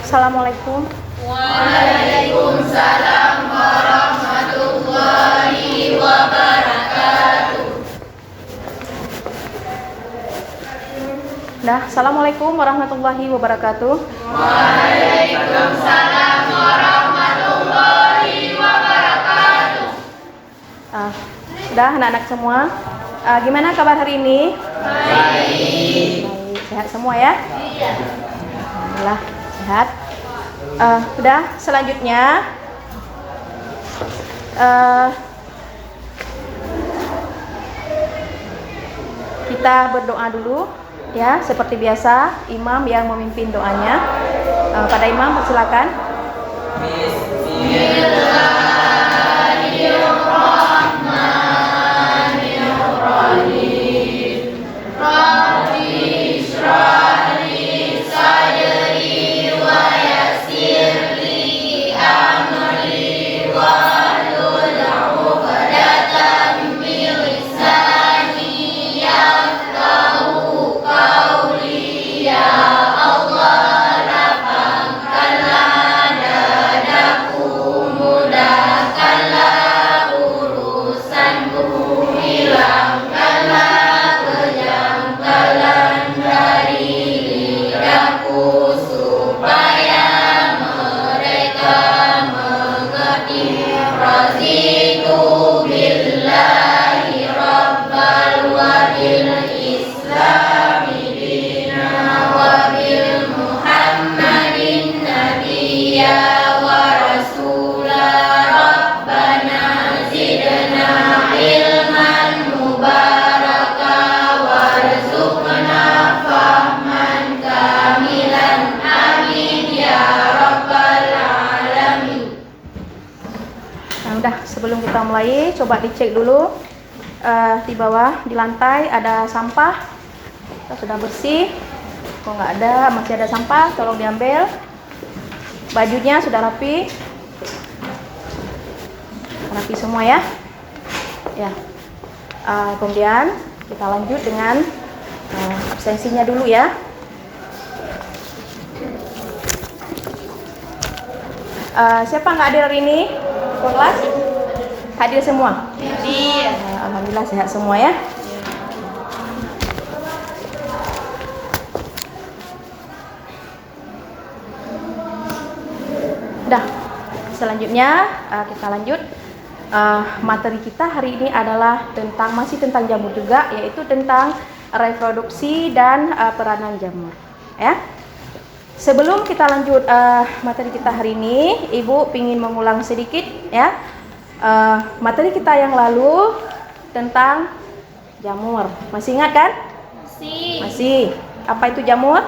Assalamualaikum. Waalaikumsalam warahmatullahi wabarakatuh. Dah, Assalamualaikum warahmatullahi wabarakatuh. Waalaikumsalam warahmatullahi wabarakatuh. Dah anak-anak semua. Gimana kabar hari ini? Baik. Sehat semua ya? Iya. Alhamdulillah sehat. Udah, selanjutnya kita berdoa dulu ya, seperti biasa imam yang memimpin doanya. Pada imam persilakan. Bismillahirrahmanirrahim. Rabbi shrah li sadri wa yassir li amri wahlul 'uqdatam min lisani yafqahu qawli. Ya Allah, lapangkanlah dadaku, mudahkanlah urusanku, hilangkanlah kejanggalan dari lidahku, supaya mereka mengerti. Raditu billahi rabbal wa bil islami dina wa bil muhammadin nabiyya wa rasula. Rabbana zidna ilman mubaraka warzuqna fahman kamilan. Amin ya rabbal alamin. Nah, udah, sebelum kita mulai, coba dicek dulu di bawah, di lantai ada sampah. Kita sudah bersih. Kalau nggak ada, masih ada sampah, tolong diambil. Bajunya sudah rapi. Rapi semua ya. Ya. Kemudian kita lanjut dengan absensinya dulu ya. Siapa nggak hadir hari ini? Ketua kelas? Hadir semua? Hadir. Alhamdulillah sehat semua ya. Dah, selanjutnya kita lanjut. Materi kita hari ini adalah masih tentang jamur juga, yaitu tentang reproduksi dan peranan jamur. Ya. Sebelum kita lanjut materi kita hari ini, Ibu ingin mengulang sedikit ya materi kita yang lalu tentang jamur. Masih ingat kan? Masih. Masih. Apa itu jamur?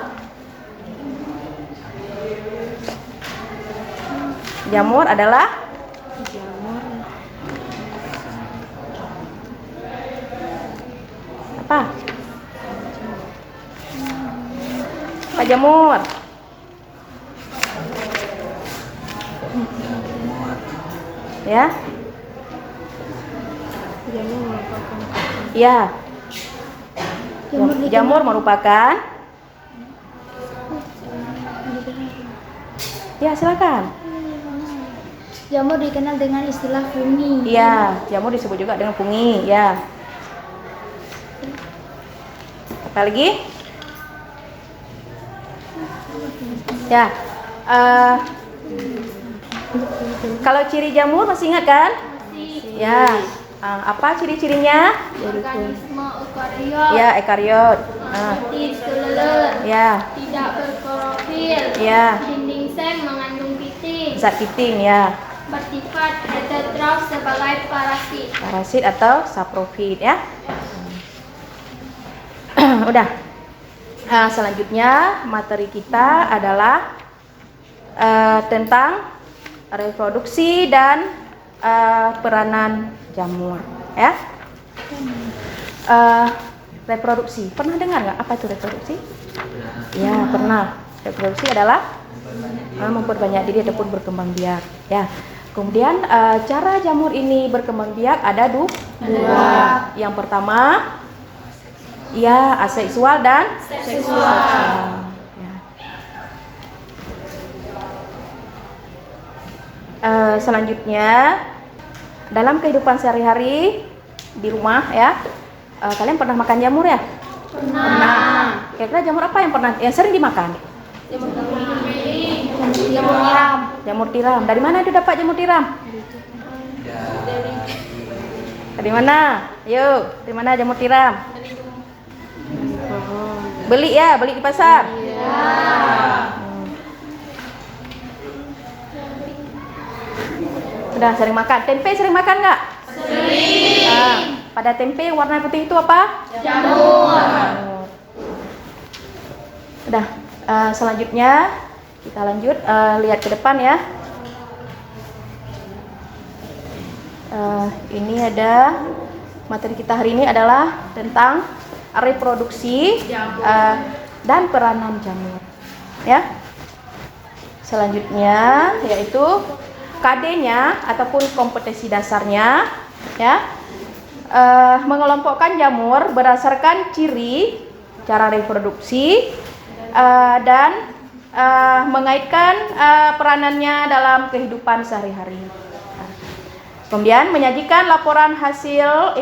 Jamur adalah apa? Apa jamur? Ya. Ya. Jamur merupakan. Ya, silakan. Jamur dikenal dengan istilah fungi. Iya, jamur disebut juga dengan fungi, ya. Apa lagi? Ya. Kalau ciri jamur masih ingat kan? Ya. Apa ciri-cirinya? Organisme eukariot. Ya, ekariot. Aktif keleleur. Ya. Tidak berklorofil. Ya. Dinding seng mengandung piting. Zat piting ya. Bersifat heterotrof sebagai parasit. Parasit atau saprofit ya. Udah. Selanjutnya materi kita adalah tentang reproduksi dan peranan jamur ya. Reproduksi, pernah dengar nggak apa itu reproduksi? Ya, pernah. Reproduksi adalah memperbanyak diri ataupun berkembang biak ya. Kemudian cara jamur ini berkembang biak ada dua. Yang pertama ya aseksual dan seksual. Ya. Selanjutnya, dalam kehidupan sehari-hari di rumah ya, kalian pernah makan jamur ya? Pernah. Kira-kira jamur apa yang sering dimakan? Jamur tiram. Jamur tiram. Dari mana itu dapat jamur tiram? Dari mana? Yuk, dari mana jamur tiram? Beli ya, beli di pasar. Udah sering makan. Tempe sering makan nggak? Sering. Pada tempe yang warna putih itu apa? Jamur. Udah. Selanjutnya kita lanjut lihat ke depan ya. Ini ada materi kita hari ini adalah tentang reproduksi dan peranan jamur. Ya. Selanjutnya yaitu KD-nya ataupun kompetensi dasarnya ya. Mengelompokkan jamur berdasarkan ciri, cara reproduksi dan mengaitkan peranannya dalam kehidupan sehari-hari. Kemudian menyajikan laporan hasil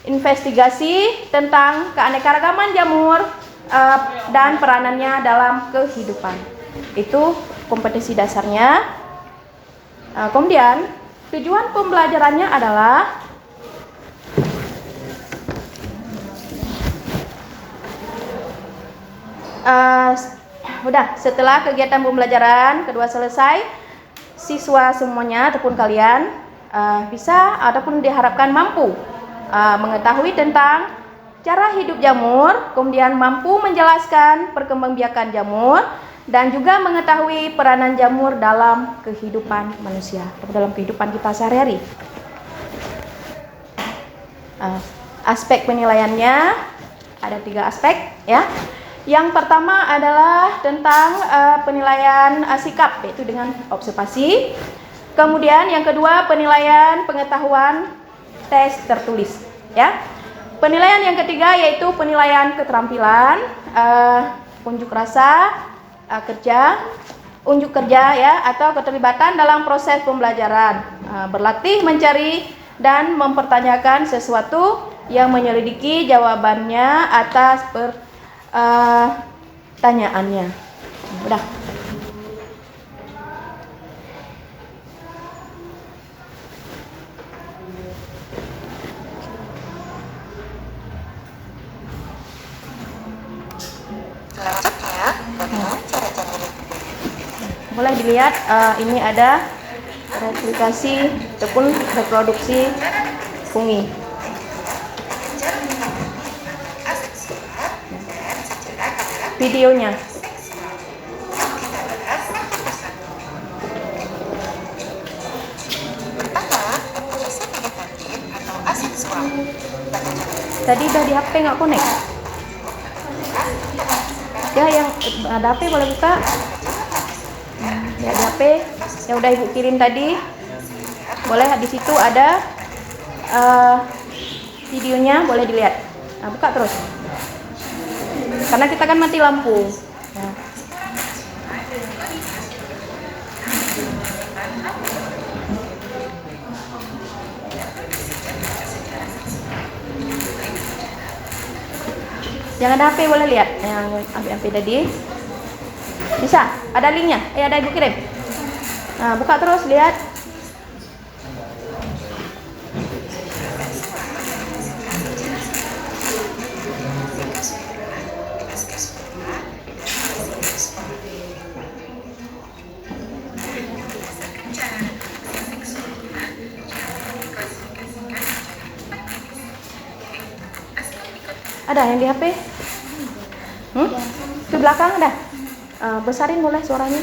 investigasi tentang keanekaragaman jamur dan peranannya dalam kehidupan. Itu kompetensi dasarnya. Kemudian tujuan pembelajarannya adalah setelah kegiatan pembelajaran kedua selesai, siswa semuanya ataupun kalian bisa ataupun diharapkan mampu mengetahui tentang cara hidup jamur, kemudian mampu menjelaskan perkembangbiakan jamur dan juga mengetahui peranan jamur dalam kehidupan manusia atau dalam kehidupan kita sehari-hari. Aspek penilaiannya ada 3 aspek ya. Yang pertama adalah tentang penilaian sikap, yaitu dengan observasi. Kemudian yang kedua penilaian pengetahuan tes tertulis ya. Penilaian yang ketiga yaitu penilaian keterampilan, unjuk rasa, unjuk kerja ya, atau keterlibatan dalam proses pembelajaran, berlatih mencari dan mempertanyakan sesuatu yang menyelidiki jawabannya atas pertanyaannya. Udah. Boleh dilihat ini ada replikasi ataupun reproduksi fungi. Videonya. Tadi udah di HP nggak connect? Ya yang ada HP boleh buka. Ya di HP yang udah ibu kirim tadi. Boleh di situ ada videonya, boleh dilihat. Nah, buka terus. Karena kita kan mati lampu. Ya. Yang ada HP boleh lihat. Yang ambil HP tadi. Bisa? Ada linknya? Ada ibu kirim. Nah, buka terus, lihat. Ada yang di HP? Di belakang ada? Besarin boleh suaranya.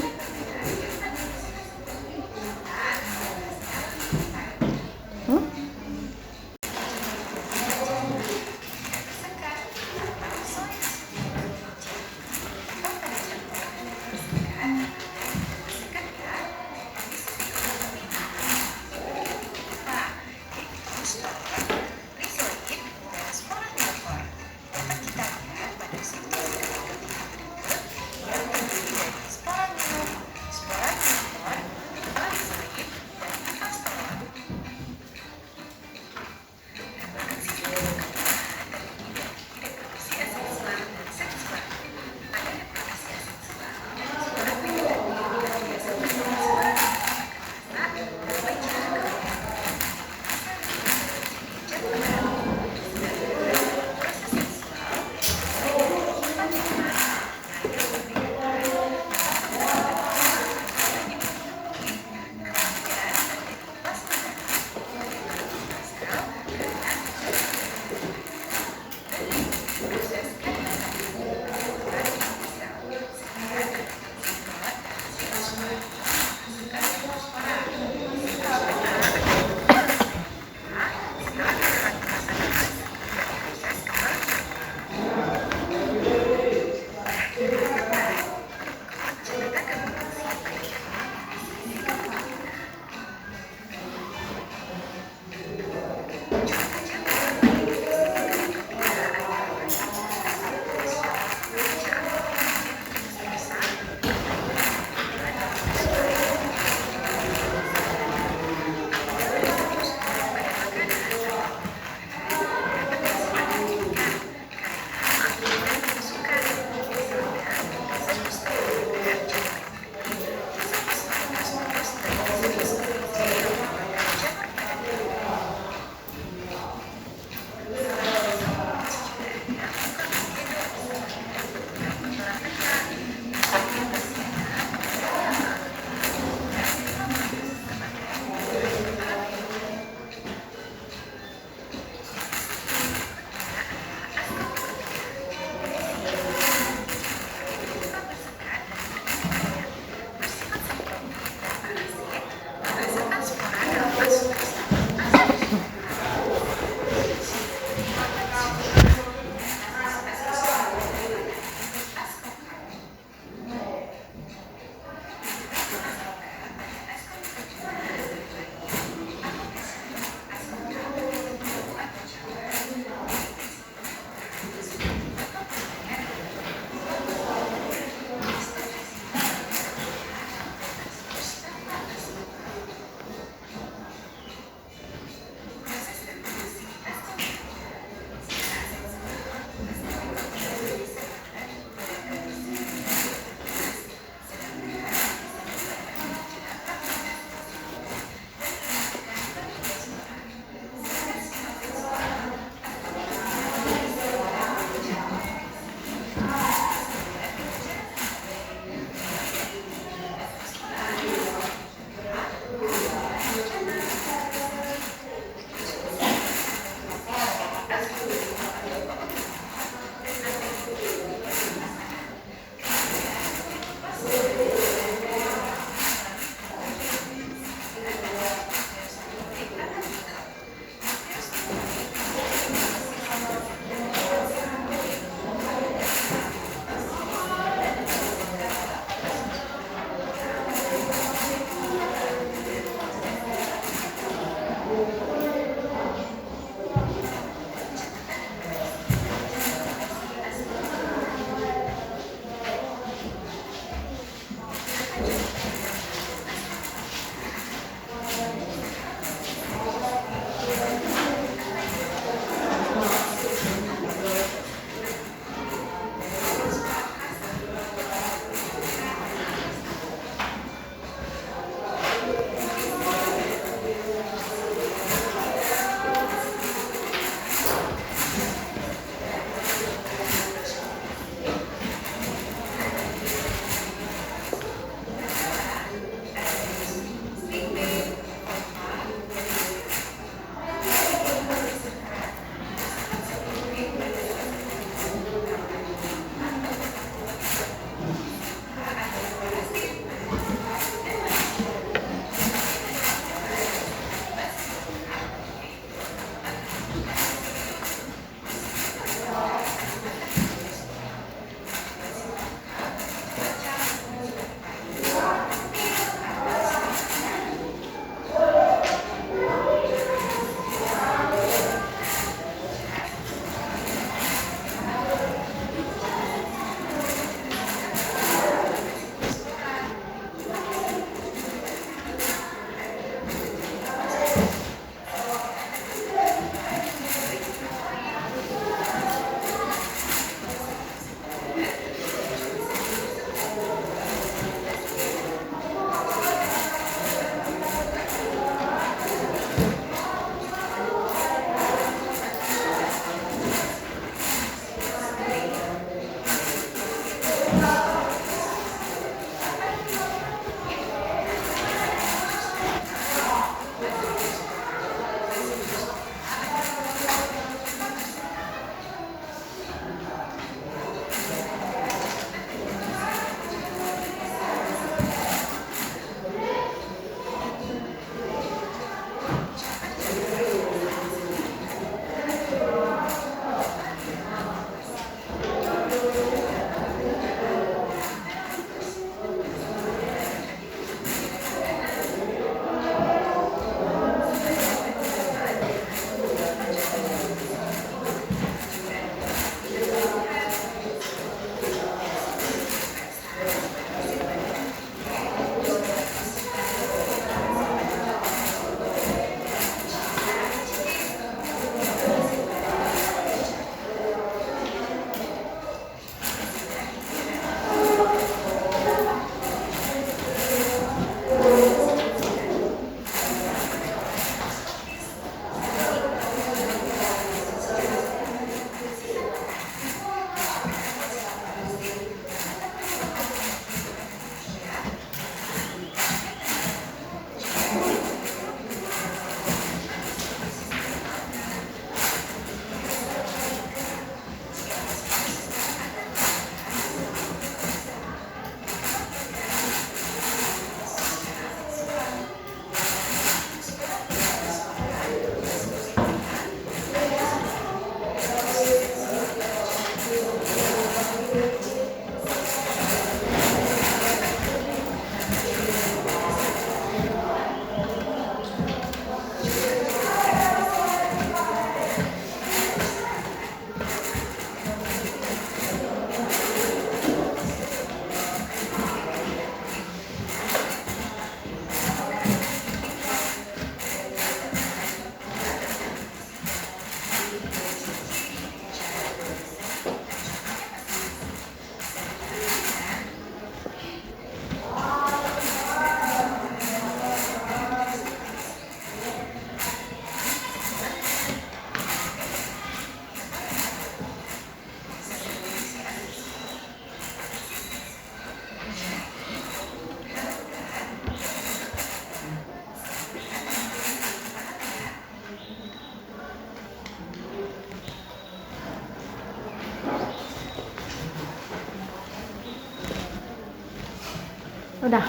Udah.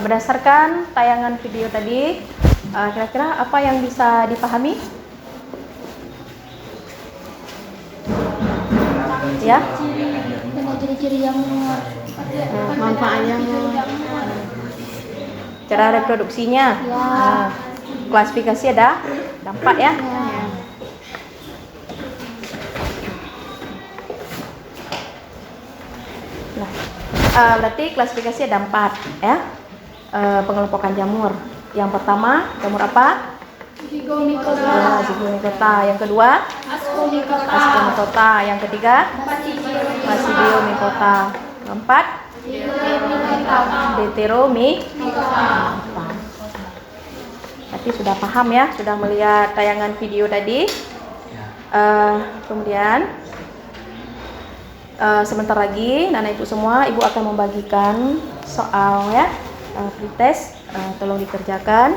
Berdasarkan tayangan video tadi, kira-kira apa yang bisa dipahami? Ya? Ciri-ciri jamur. Manfaat jamur. Cara reproduksinya. Ya. Klasifikasi ada 4 ya. Nah, berarti klasifikasi ada 4 ya. Pengelompokan jamur. Yang pertama, jamur apa? Zygomicota. Zygomicota. Yang kedua, Ascomicota. Ascomicota. Yang ketiga, Basidiomycota. Keempat, Deuteromycota. Berarti sudah paham ya, sudah melihat tayangan video tadi. Kemudian sebentar lagi Nana Ibu semua, Ibu akan membagikan soal ya, pretest, tolong dikerjakan.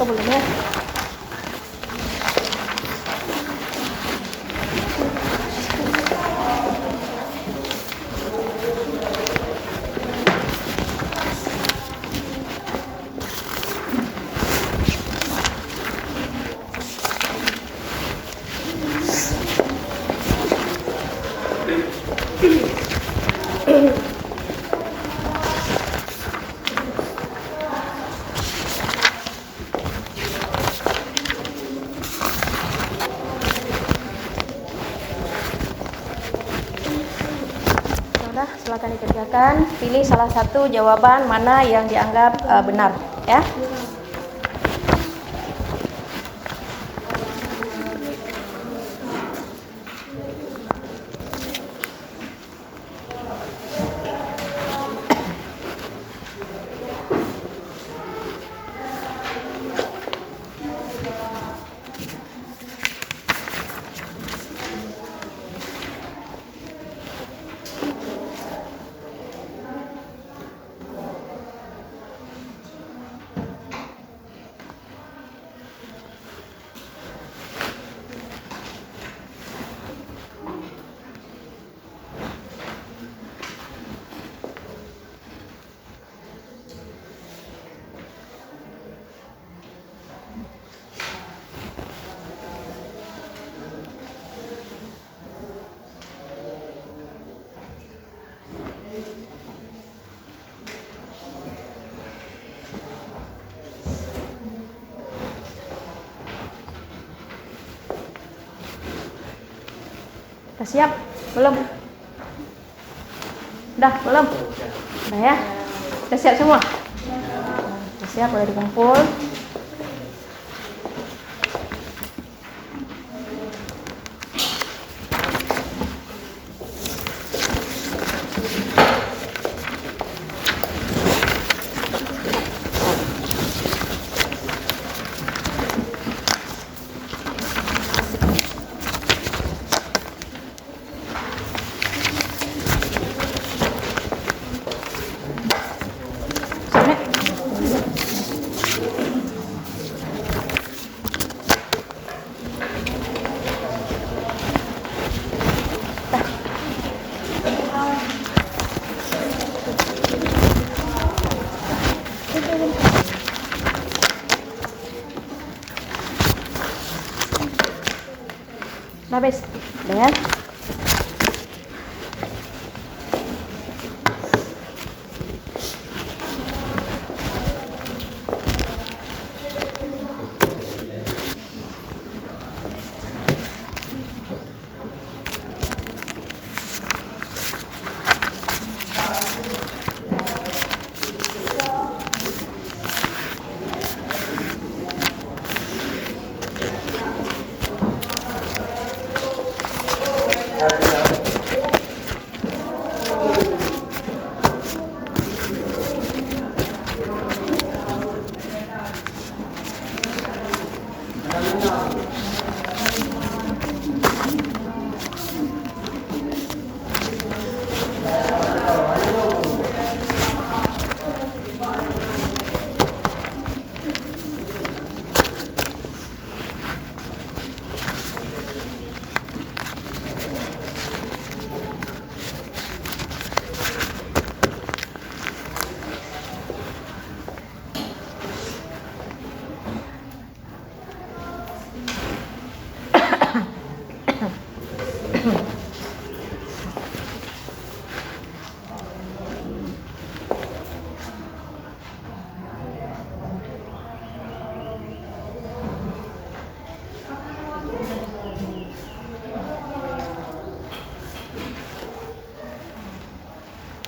Belum ya? Silakan dikerjakan, pilih salah satu jawaban mana yang dianggap benar ya. Udah siap? Belum? Udah? Belum? Udah ya? Udah siap semua? Udah siap, boleh dikumpul. Habis, udah ya?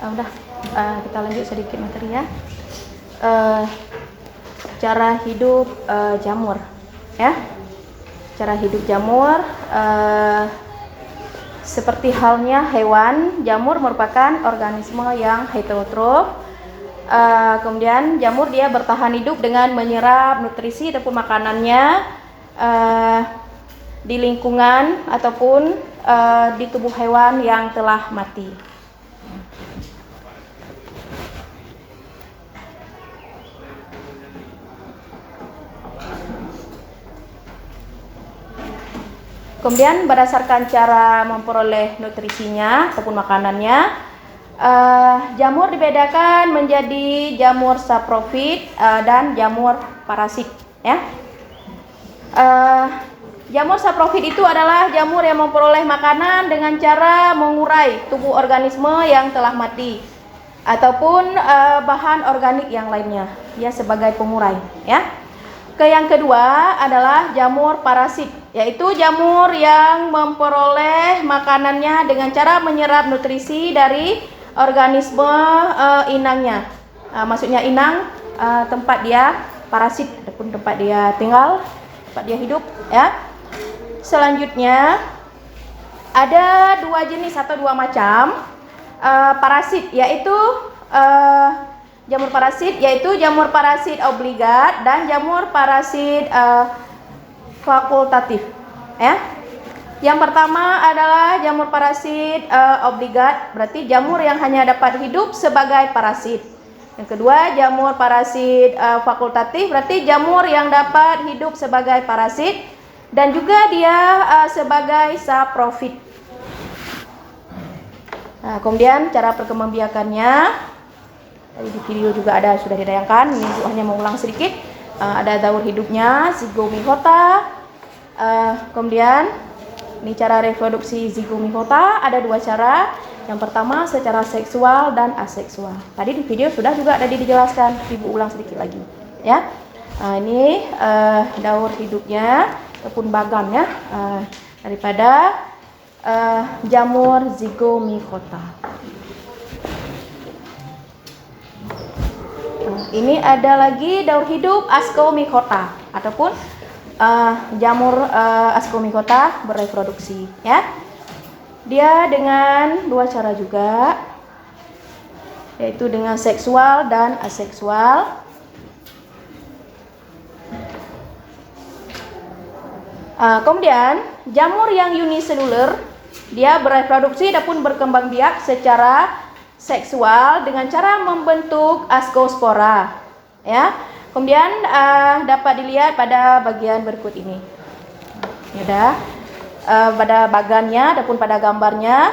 Udah, kita lanjut sedikit materi ya. Cara hidup jamur, ya. Cara hidup jamur, seperti halnya hewan, jamur merupakan organisme yang heterotrof. Kemudian jamur dia bertahan hidup dengan menyerap nutrisi ataupun makanannya di lingkungan ataupun di tubuh hewan yang telah mati. Kemudian berdasarkan cara memperoleh nutrisinya ataupun makanannya, jamur dibedakan menjadi jamur saprofit dan jamur parasit. Ya, jamur saprofit itu adalah jamur yang memperoleh makanan dengan cara mengurai tubuh organisme yang telah mati ataupun bahan organik yang lainnya, ya, sebagai pengurai. Ya. Yang kedua adalah jamur parasit, yaitu jamur yang memperoleh makanannya dengan cara menyerap nutrisi dari organisme inangnya. Maksudnya inang tempat dia parasit ataupun tempat dia tinggal, tempat dia hidup, ya. Selanjutnya ada dua jenis atau dua macam parasit, yaitu jamur parasit, yaitu jamur parasit obligat dan jamur parasit fakultatif. Ya. Yang pertama adalah jamur parasit obligat, berarti jamur yang hanya dapat hidup sebagai parasit. Yang kedua, jamur parasit fakultatif, berarti jamur yang dapat hidup sebagai parasit dan juga dia sebagai saprofit. Nah, kemudian cara perkembangbiakannya tadi di video juga ada, sudah ditayangkan. Ini hanya mengulang sedikit. Ada daur hidupnya zigomycota. Kemudian ini cara reproduksi zigomycota. Ada dua cara. Yang pertama secara seksual dan aseksual. Tadi di video sudah juga ada dijelaskan. Ibu ulang sedikit lagi, ya. Ini daur hidupnya ataupun bagan, ya, daripada jamur zigomycota. Ini ada lagi daur hidup ascomycota ataupun jamur ascomycota bereproduksi, ya. Dia dengan dua cara juga, yaitu dengan seksual dan aseksual. Kemudian jamur yang uniseluler, dia bereproduksi ataupun berkembang biak secara seksual dengan cara membentuk askospora, ya. Kemudian dapat dilihat pada bagian berikut ini. Ya, pada bagannya ataupun pada gambarnya.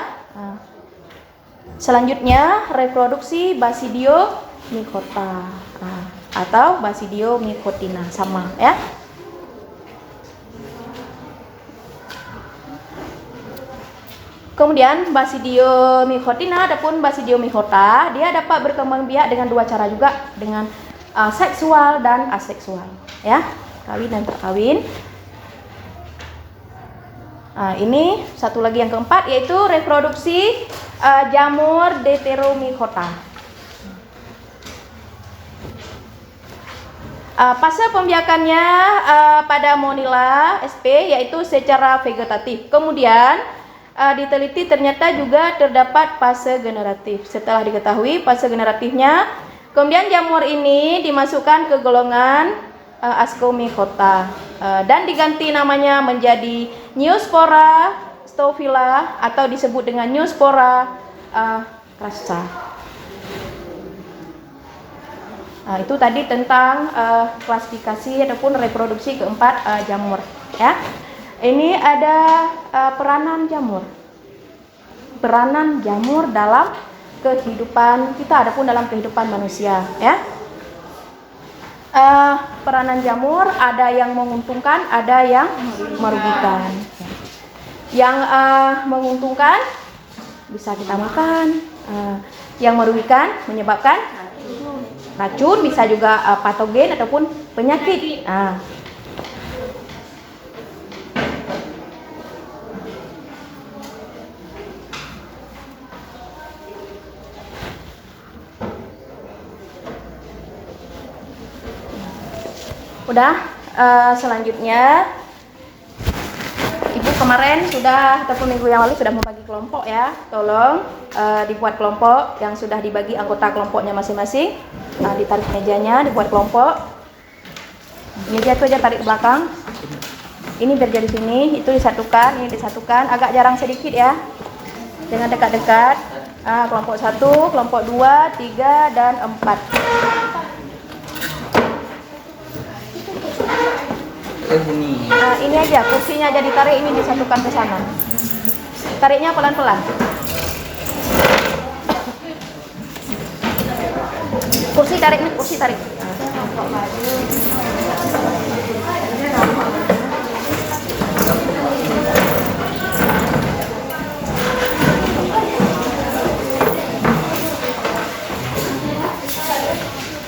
Selanjutnya reproduksi Basidiomycota atau Basidiomycotina, sama, ya. Kemudian Basidiomycotina ataupun Basidiomycota, dia dapat berkembang biak dengan dua cara juga, dengan seksual dan aseksual, ya, kawin dan terkawin. Ini satu lagi yang keempat, yaitu reproduksi jamur Deuteromycota. Fase pembiakannya pada Monila sp, yaitu secara vegetatif. Kemudian diteliti ternyata juga terdapat fase generatif. Setelah diketahui fase generatifnya, kemudian jamur ini dimasukkan ke golongan Ascomycota, dan diganti namanya menjadi Neospora stophylla atau disebut dengan Neospora crassa. Itu tadi tentang klasifikasi ataupun reproduksi keempat jamur ya. Ini ada peranan jamur. Peranan jamur dalam kehidupan kita ataupun dalam kehidupan manusia ya. Peranan jamur ada yang menguntungkan, ada yang merugikan. Yang menguntungkan bisa kita makan, yang merugikan menyebabkan racun, bisa juga patogen ataupun penyakit. Udah, selanjutnya Ibu kemarin sudah ataupun minggu yang lalu sudah membagi kelompok ya. Tolong dibuat kelompok yang sudah dibagi anggota kelompoknya masing-masing. Ditarik mejanya, dibuat kelompok. Meja itu aja tarik ke belakang. Ini biar jadi sini, itu disatukan, ini disatukan. Agak jarang sedikit ya. Jangan dekat-dekat. Kelompok 1, kelompok 2, 3 dan 4. Ini aja, kursinya aja ditarik, ini disatukan ke sana. Tariknya pelan-pelan. Kursi tarik nih, kursi tarik.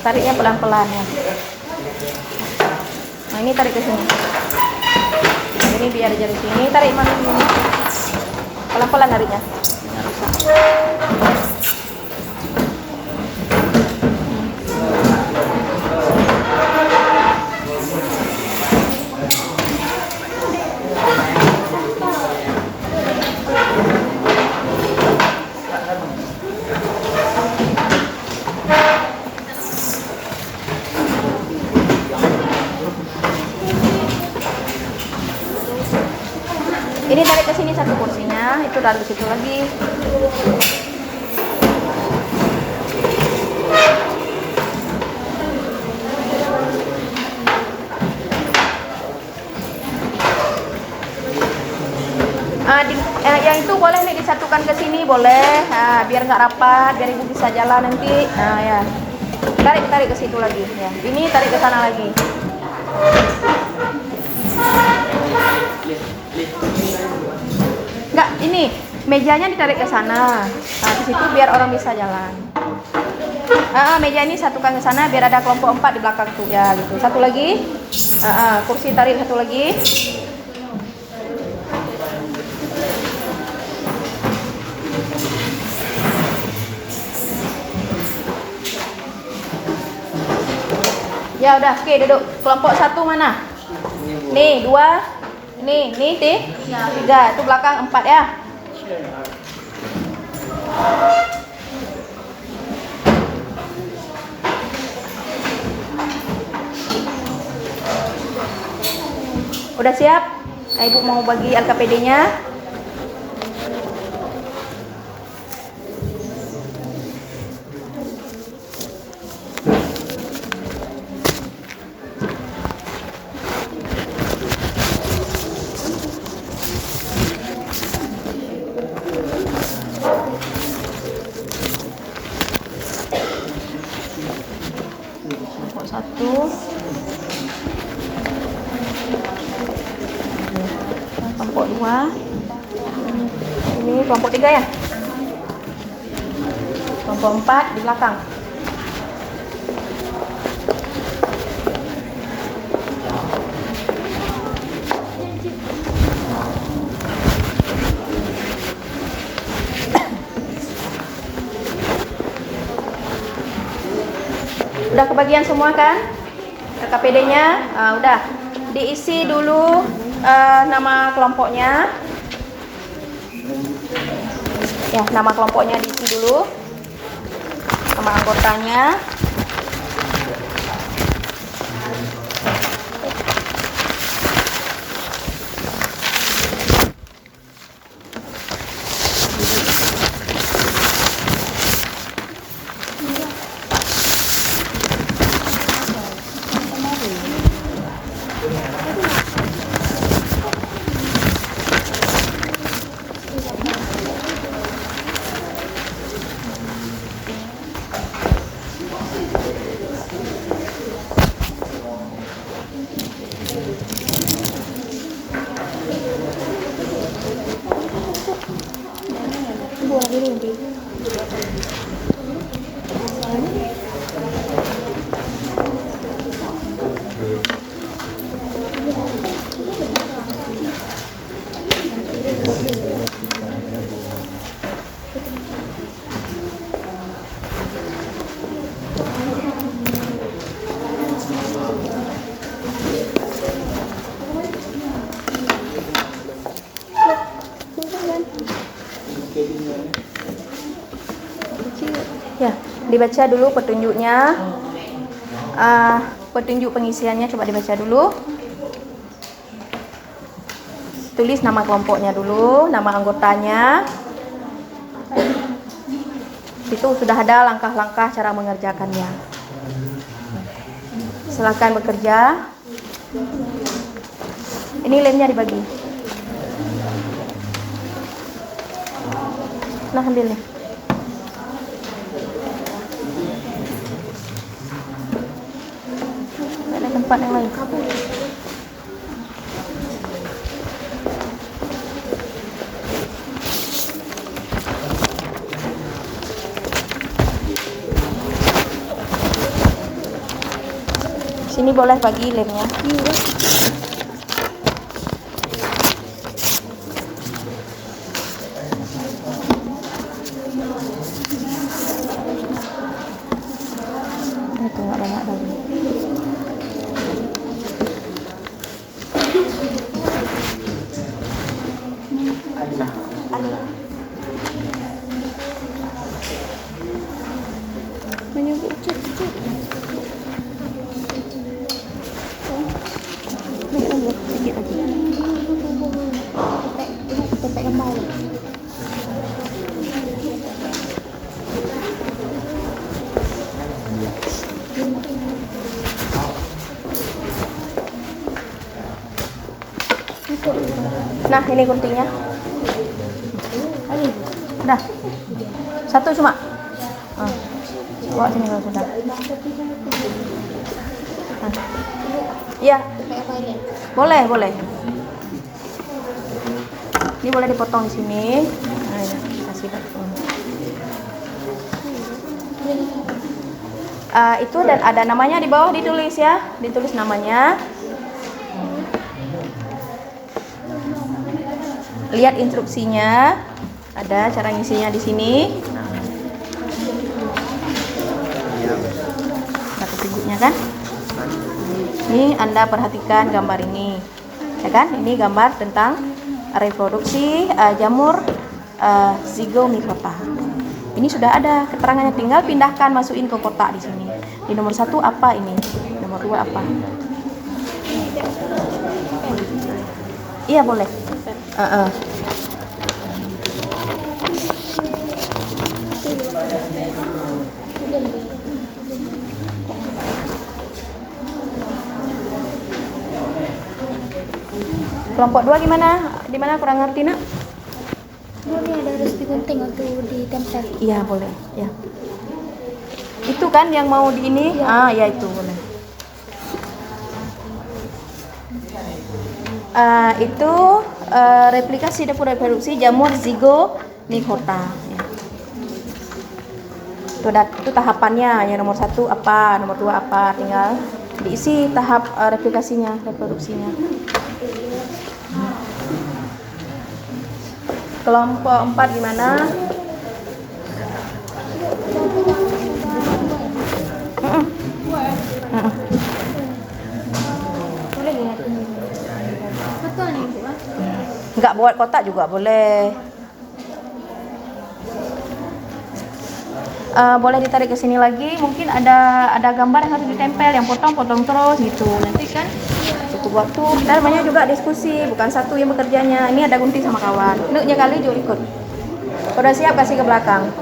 Tariknya pelan-pelan ya. Nah, ini tarik ke sini. Nah, ini biar jadi sini, tarik mana sini. Pelan-pelan tariknya. Ini tarik ke sini satu kursinya, itu tarik ke situ lagi. Yang itu boleh nih disatukan ke sini, boleh. Biar nggak rapat, biar ibu bisa jalan nanti. Ya, tarik ke situ lagi. Ya, ini tarik ke sana lagi. Enggak, ini mejanya ditarik ke sana. Di situ biar orang bisa jalan. Meja ini satukan ke sana biar ada kelompok 4 di belakang tuh ya gitu. Satu lagi. Kursi tarik satu lagi. Ya udah, oke duduk. Kelompok 1 mana? Nih, 2. Nih, 3. Itu belakang 4 ya. Udah siap? Ibu mau bagi LKPD-nya. Kelompok 1. Kelompok 2. Ini kelompok 3 ya. Kelompok 4 di belakang. Udah kebagian semua kan KPD-nya? Udah diisi dulu nama kelompoknya. Ya, nama kelompoknya diisi dulu, nama anggotanya. Ya, dibaca dulu petunjuknya. Petunjuk pengisiannya coba dibaca dulu. Tulis nama kelompoknya dulu, nama anggotanya. Itu sudah ada langkah-langkah cara mengerjakannya. Silakan bekerja. Ini lemnya dibagi. Nah, ambil nih. Ada tempat yang lain. Sini boleh bagi lemnya. Itu nggak banyak lagi. Menyebut cek. Sedikit lagi. Tepek yang mau. Nah, ini guntingnya. Udah. Satu cuma. Bawa sini kalau sudah. Iya. Boleh, boleh. Ini boleh dipotong di sini. Nah, ini kasih potong. Itu dan ada namanya di bawah, ditulis ya. Ditulis namanya. Lihat instruksinya. Ada cara ngisinya di sini. Ada petunjuknya kan? Ini Anda perhatikan gambar ini, ya kan? Ini gambar tentang reproduksi jamur zygomicrota. Ini sudah ada keterangannya, tinggal pindahkan, masukin ke kotak di sini. Di nomor 1 apa ini? Nomor 2 apa? Iya boleh. Kelompok 2 gimana? Di mana kurang ngerti nak? Ini ada harus digunting atau ditempel. Iya boleh. Ya. Itu kan yang mau di ini? Ya itu boleh. Itu replikasi dan reproduksi jamur zygomicrota. Ya. Itu tahapannya. Yang nomor 1 apa, nomor 2 apa, tinggal diisi tahap replikasinya, reproduksinya. Kelompok 4 gimana? Boleh ya? Betul nih, Bu. Enggak buat kotak juga boleh. Boleh ditarik ke sini lagi. Mungkin ada gambar yang harus ditempel, yang potong terus gitu. Nanti kan cukup waktu. Kita namanya juga diskusi, bukan satu yang bekerjanya. Ini ada gunting sama kawan. Nuknya kali juga ikut. Udah siap, kasih ke belakang.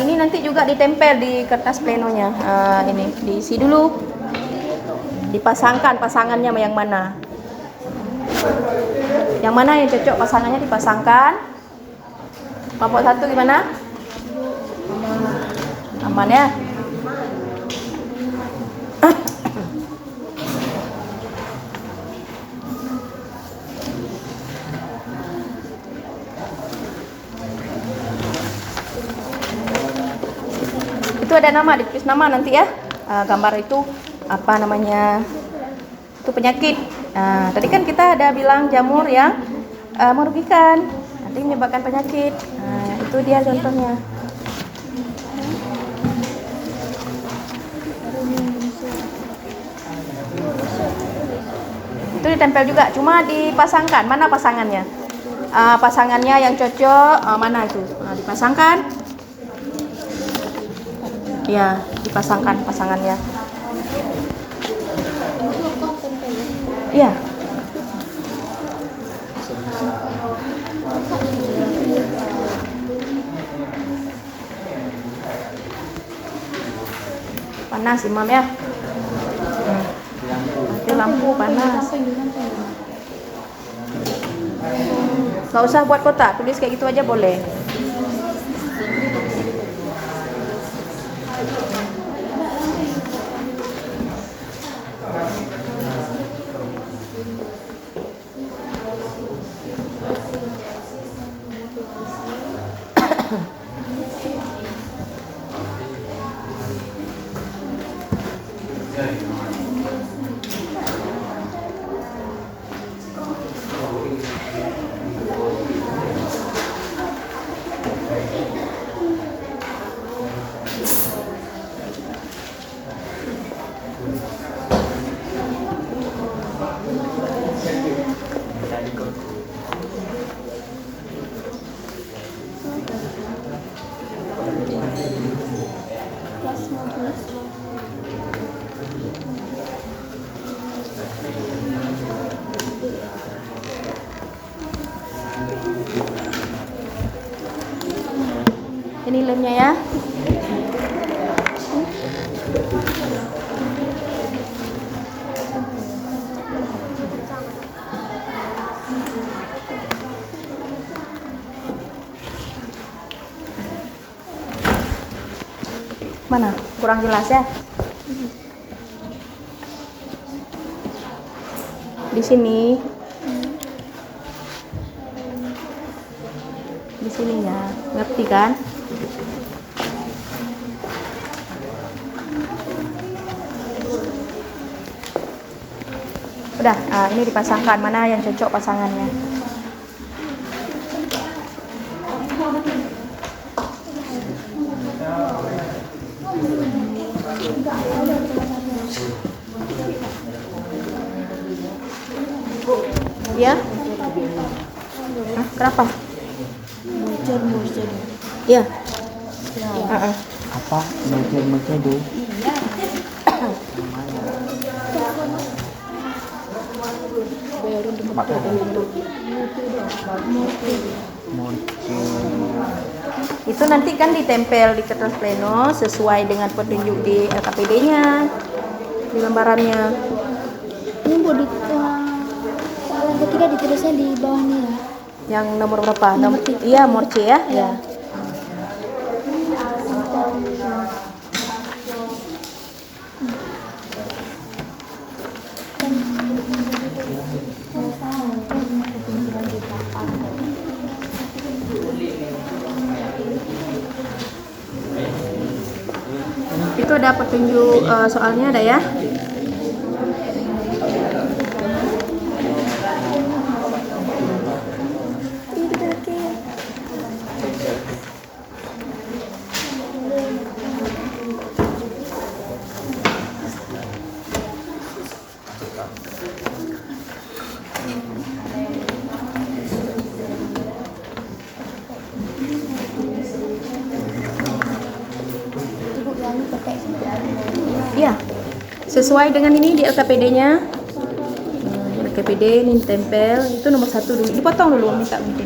Ini nanti juga ditempel di kertas plenonya. Ini diisi dulu. Dipasangkan pasangannya yang mana? Yang mana yang cocok pasangannya dipasangkan. Kelompok 1 gimana? Aman ya? Itu ada nama, ditulis nama nanti ya. Gambar itu apa namanya? Itu penyakit. Nah, tadi kan kita ada bilang jamur yang merugikan, nanti menyebabkan penyakit. Nah, itu dia contohnya. Itu ditempel juga, cuma dipasangkan. Mana pasangannya? Pasangannya yang cocok mana itu? Dipasangkan. Ya, dipasangkan pasangannya. Iya. Panas Imam ya. Mati lampu panas. Gak usah buat kotak, tulis kayak gitu aja boleh. Ini lemnya ya. Mana? Kurang jelas ya? Di sini. Di sininya. Ngerti kan? Udah, ini dipasangkan, mana yang cocok pasangannya. Ya? Kenapa? Muncul. Iya. Apa? Muncul dulu. Itu nanti kan ditempel di kertas pleno sesuai dengan petunjuk di LKPD-nya, di lembarannya. Ini Bu di soalan ketiga ditulisnya di bawahnya ya. Yang nomor berapa? Nomor Iya, nomor C ya. Ya. Itu ada petunjuk soalnya ada ya. Iya, sesuai dengan ini di LKPD-nya. LKPD ini tempel, itu nomor 1 dulu. Dipotong dulu, minta gunting.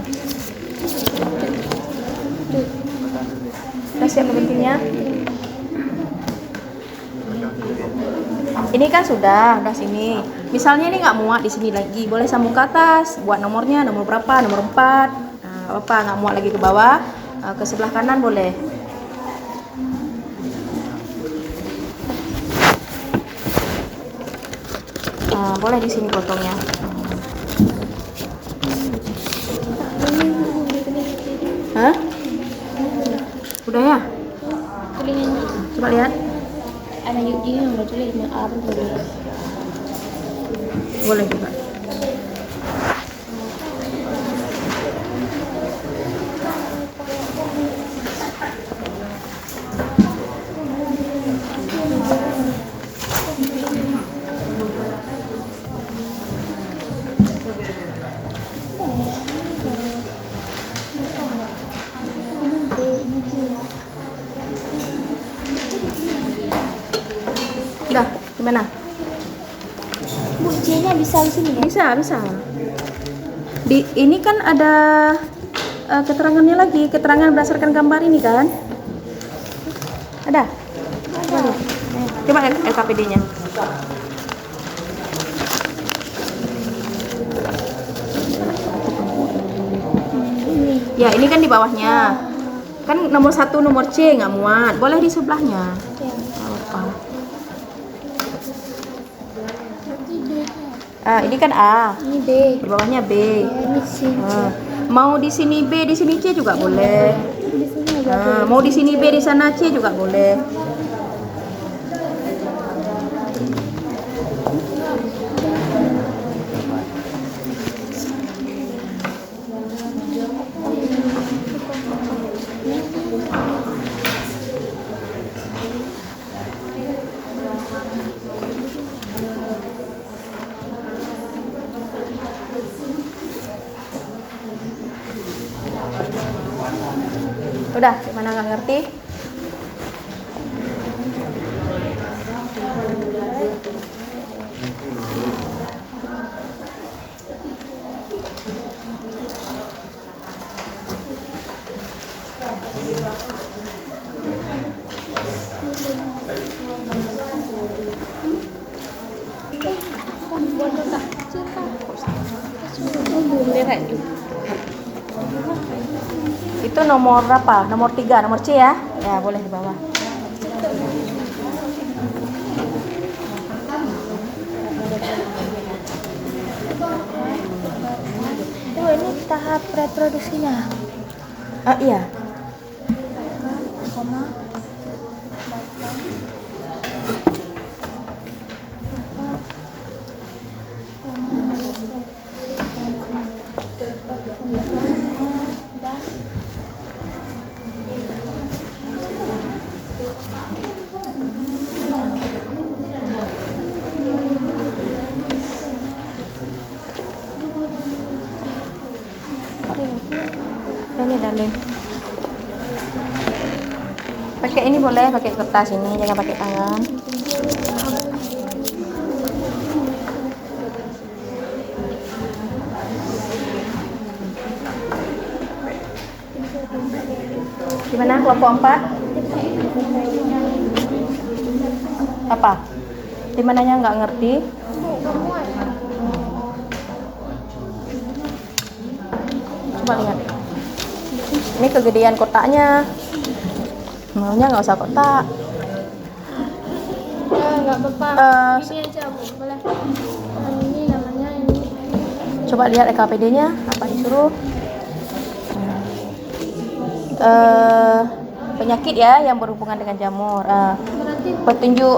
Udah siap guntingnya? Ini kan sudah sini. Misalnya ini nggak muat di sini lagi, boleh sambung ke atas, buat nomornya, nomor berapa, nomor 4. Nah, apa nggak muat lagi ke bawah, ke sebelah kanan boleh. Boleh di sini potongnya. Hah? Udah ya? tulisan Coba lihat. ada Yudi yang udah tulis apa tulis. Boleh juga. Udah, gimana? Bu, C-nya bisa di sini ya? Bisa. Di ini kan ada keterangannya lagi, keterangan berdasarkan gambar ini kan? Ada? Coba lihat. Coba LKPD-nya. Ya, ini kan di bawahnya. Kan nomor 1 nomor C nggak muat. Boleh di sebelahnya. Ya. Nggak apa. Ini kan A. Ini B. Di bawahnya B. Ini C. Mau di sini B, di sini C juga boleh. Di sini ada B. Mau di sini B, di sana C juga boleh. Udah, gimana nggak ngerti? Itu nomor berapa? Nomor 3, nomor C ya? Ya, boleh di bawah. Oh, ini tahap reproduksinya. Iya. Koma. Ini dalil. Pakai ini boleh, pakai kertas ini, jangan pakai tangan. Gimana kelompok 4? Apa? Di mananya nggak ngerti? Coba lihat. Ini kegedean kotaknya. Maunya nggak usah kotak. Nggak apa-apa. Ini aja Bu, boleh. Ini namanya ini. Coba lihat EKPD-nya, apa disuruh? Penyakit ya yang berhubungan dengan jamur. Berarti Petunjuk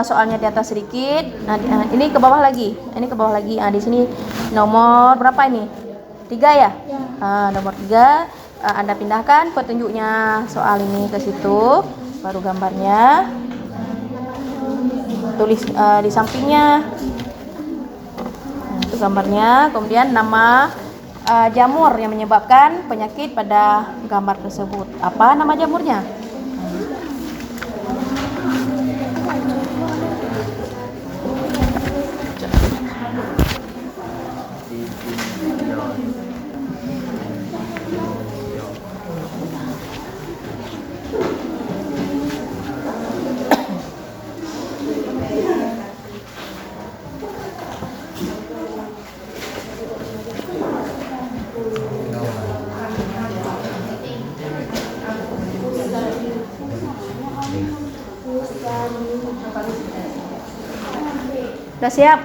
soalnya di atas sedikit. Nah, ini ke bawah lagi. Ini ke bawah lagi. Di sini nomor berapa ini? 3 ya? ya. Nomor 3. Anda pindahkan petunjuknya soal ini ke situ. Baru gambarnya. Tulis di sampingnya. Nah, itu gambarnya. Kemudian nama jamur yang menyebabkan penyakit pada gambar tersebut. Apa nama jamurnya? Udah siap?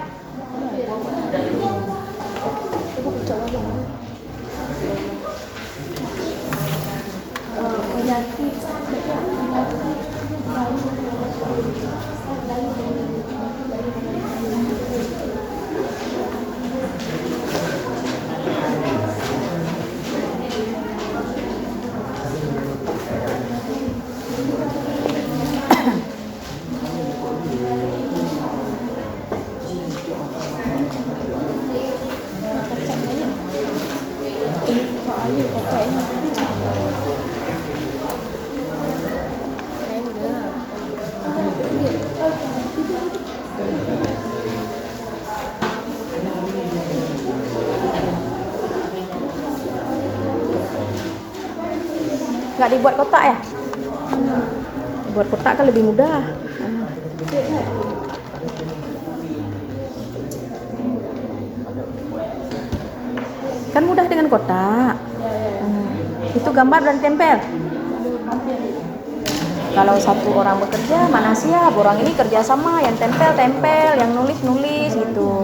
Nggak dibuat kotak ya? Buat kotak kan lebih mudah. Kan mudah dengan kotak. Itu gambar dan tempel. Kalau satu orang bekerja mana siap, orang ini kerja sama, yang tempel, yang nulis gitu.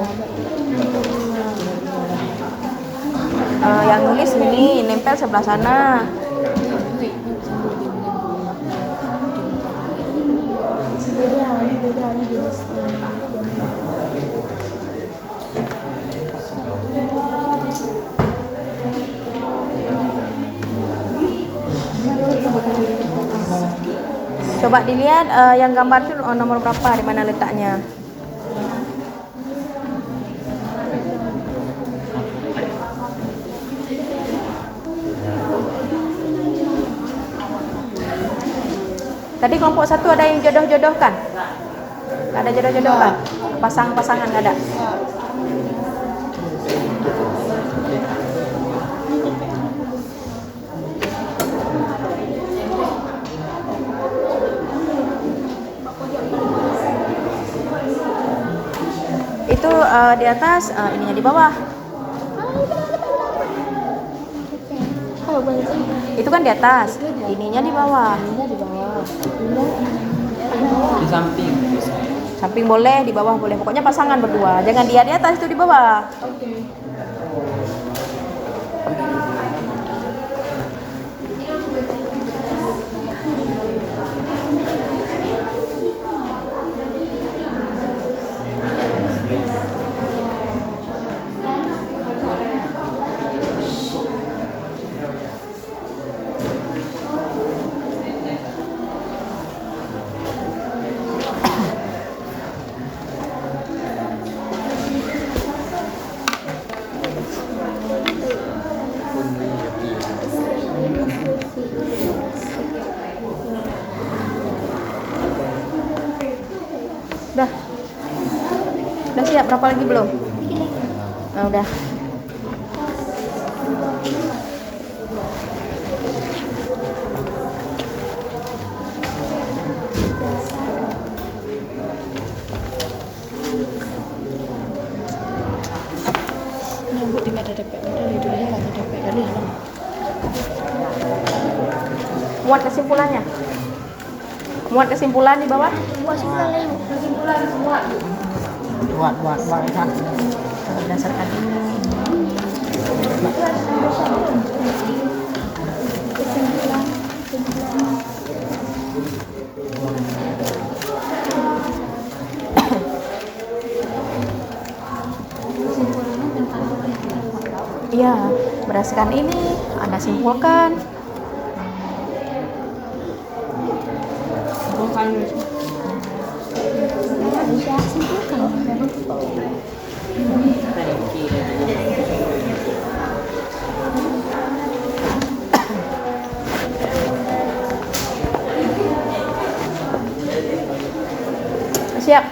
Yang nulis ini nempel sebelah sana. Coba dilihat yang gambar itu nomor berapa, di mana letaknya. Tadi kelompok 1 ada yang jodoh-jodohkan? Ada jodoh-jodohkan? Pasang-pasangan nggak ada? Itu di atas, ininya di bawah. Itu kan di atas, ininya di bawah. Di samping. Samping boleh, di bawah boleh. Pokoknya pasangan berdua. Jangan dia di atas, itu di bawah. Udah siap, berapa lagi belum? Nah, udah. Muat kesimpulannya. Muat kesimpulan di bawah. Kesimpulan muat. Buat kan. Berdasarkan ini. Iya, berdasarkan ini Anda simpulkan. Siap.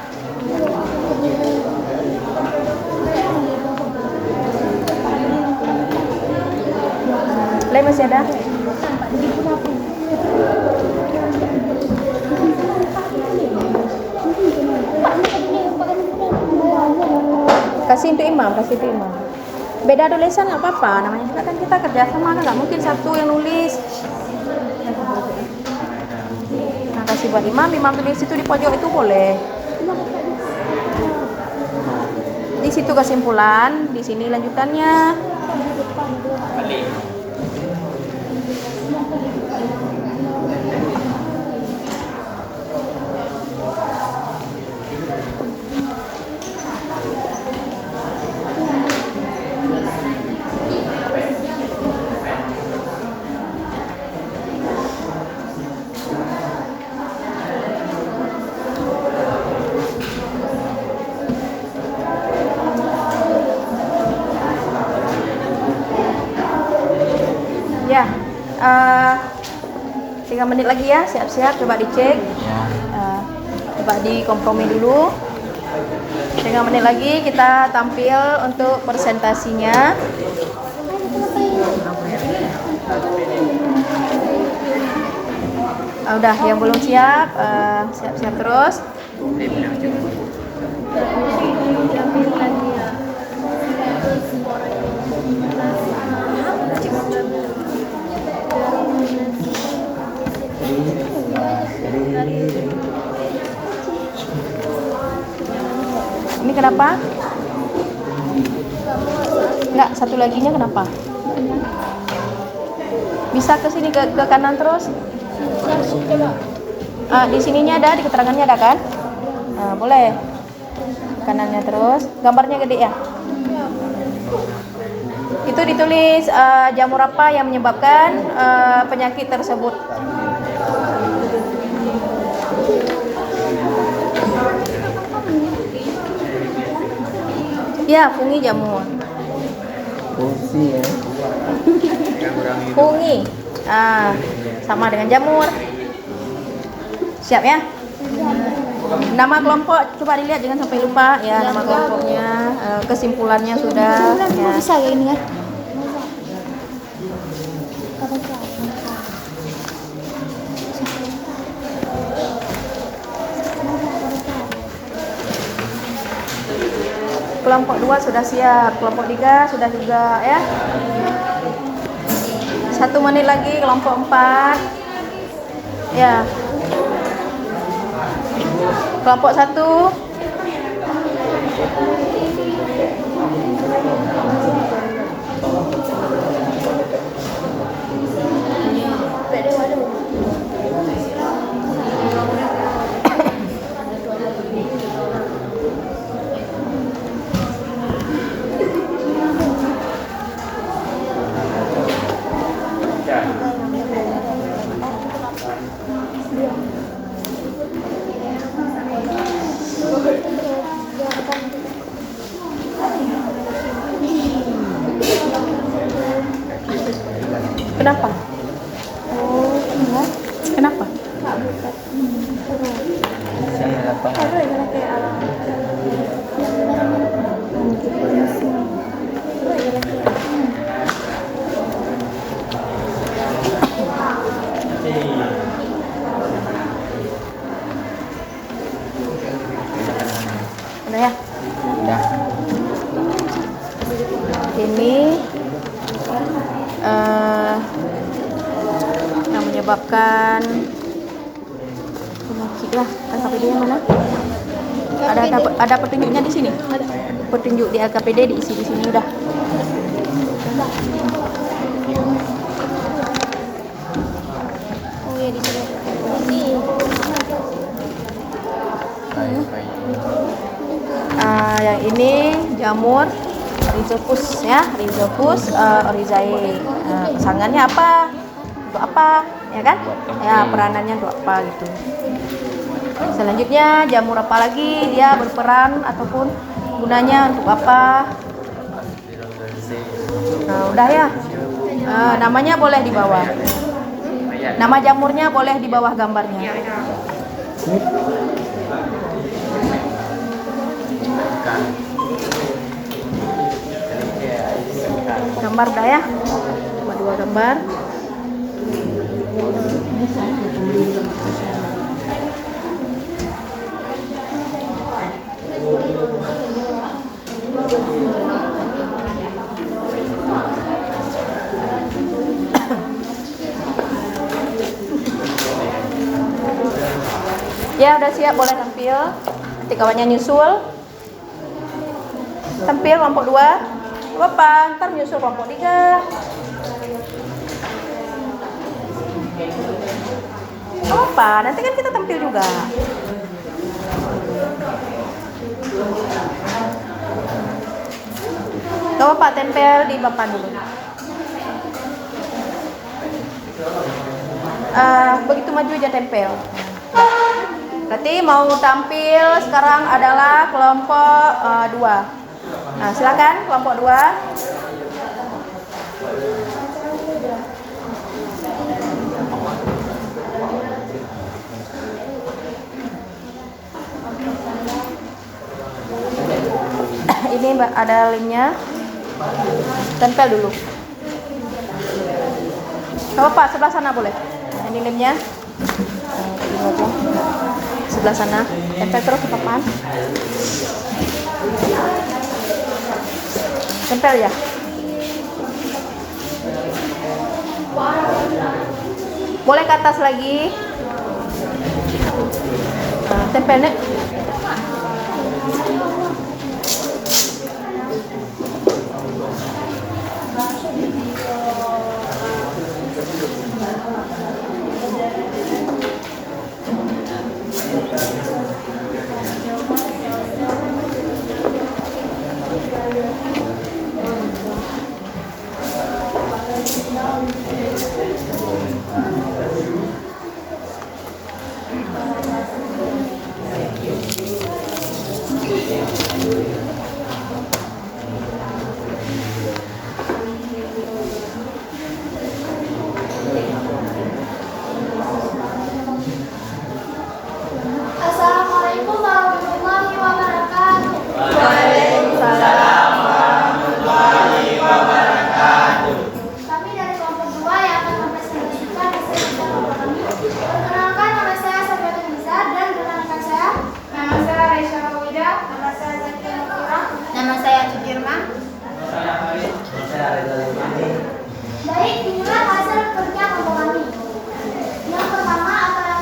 Lem masih ada? Kasih untuk imam, Beda tulisan nggak apa-apa, namanya juga kan kita kerja sama, kan nggak mungkin satu yang nulis. Nah, kasih buat imam tulis itu di pojok itu boleh. Di situ kesimpulan, di sini lanjutannya. 3 menit lagi ya, siap-siap, coba dicek. Ya. Coba dikompromi dulu. 3 menit lagi kita tampil untuk presentasinya. Udah, yang belum siap, siap-siap terus. Ini kenapa? Enggak, satu laginya kenapa? Bisa ke sini ke kanan terus. Di sininya ada, di keterangannya ada kan? Boleh. Kanannya terus. Gambarnya gede ya? Itu ditulis jamur apa yang menyebabkan penyakit tersebut. Ya, fungi jamur. Fungsi ya. Fungi. Sama dengan jamur. Siap ya? Nama kelompok coba dilihat, jangan sampai lupa ya nama kelompoknya, kesimpulannya sudah. Ya. Bisa kayak gini kan? Kelompok 2 sudah siap, kelompok 3 sudah juga ya. 1 menit lagi kelompok 4. Ya. Kelompok 1. Kenapa? Oh, enggak. Kenapa? Saya lapangan. Udah ya? Udah. Ini yang menyebabkan penyakit lah. LKPD yang mana? Ada petunjuknya di sini. Petunjuk di LKPD diisi di sini udah. Oh ya di sini. Yang ini jamur Rhizopus ya, Rhizopus oryzae. Kesangannya apa? Untuk apa? Ya kan? Ya, peranannya untuk apa gitu. Selanjutnya jamur apa lagi dia berperan ataupun gunanya untuk apa? Nah, udah ya. Namanya boleh di bawah. Nama jamurnya boleh di bawah gambarnya. Gambar udah ya? Cuma 2 gambar. Ya udah siap, boleh tampil. Nanti kawannya nyusul. Tampil kelompok 2. Apa? Ntar nyusul kelompok 3. Apa? Nanti kan kita tampil juga. Coba Pak tempel di papan dulu. Begitu maju aja tempel. Berarti mau tampil sekarang adalah kelompok 2. Nah, silakan kelompok 2. Mbak, ada lemnya. Tempel dulu. Gak apa-apa, sebelah sana boleh. Nah, ini lemnya. Ini aja. Sebelah sana. Tempel terus ke papan. Tempel ya. Boleh ke atas lagi. Nah, tempel nih. Assalamualaikum warahmatullahi wabarakatuh. Kami dari kelompok 2 yang akan mempresentasikan hasil kelompok kami. Perkenalkan, nama saya Safiatul Nizar dan rekan saya. Nama saya Raisya Wida. Nama saya Zakia Nurfira. Nama saya Cudirma. Baik, inilah hasil kerja kelompok kami. Yang pertama akan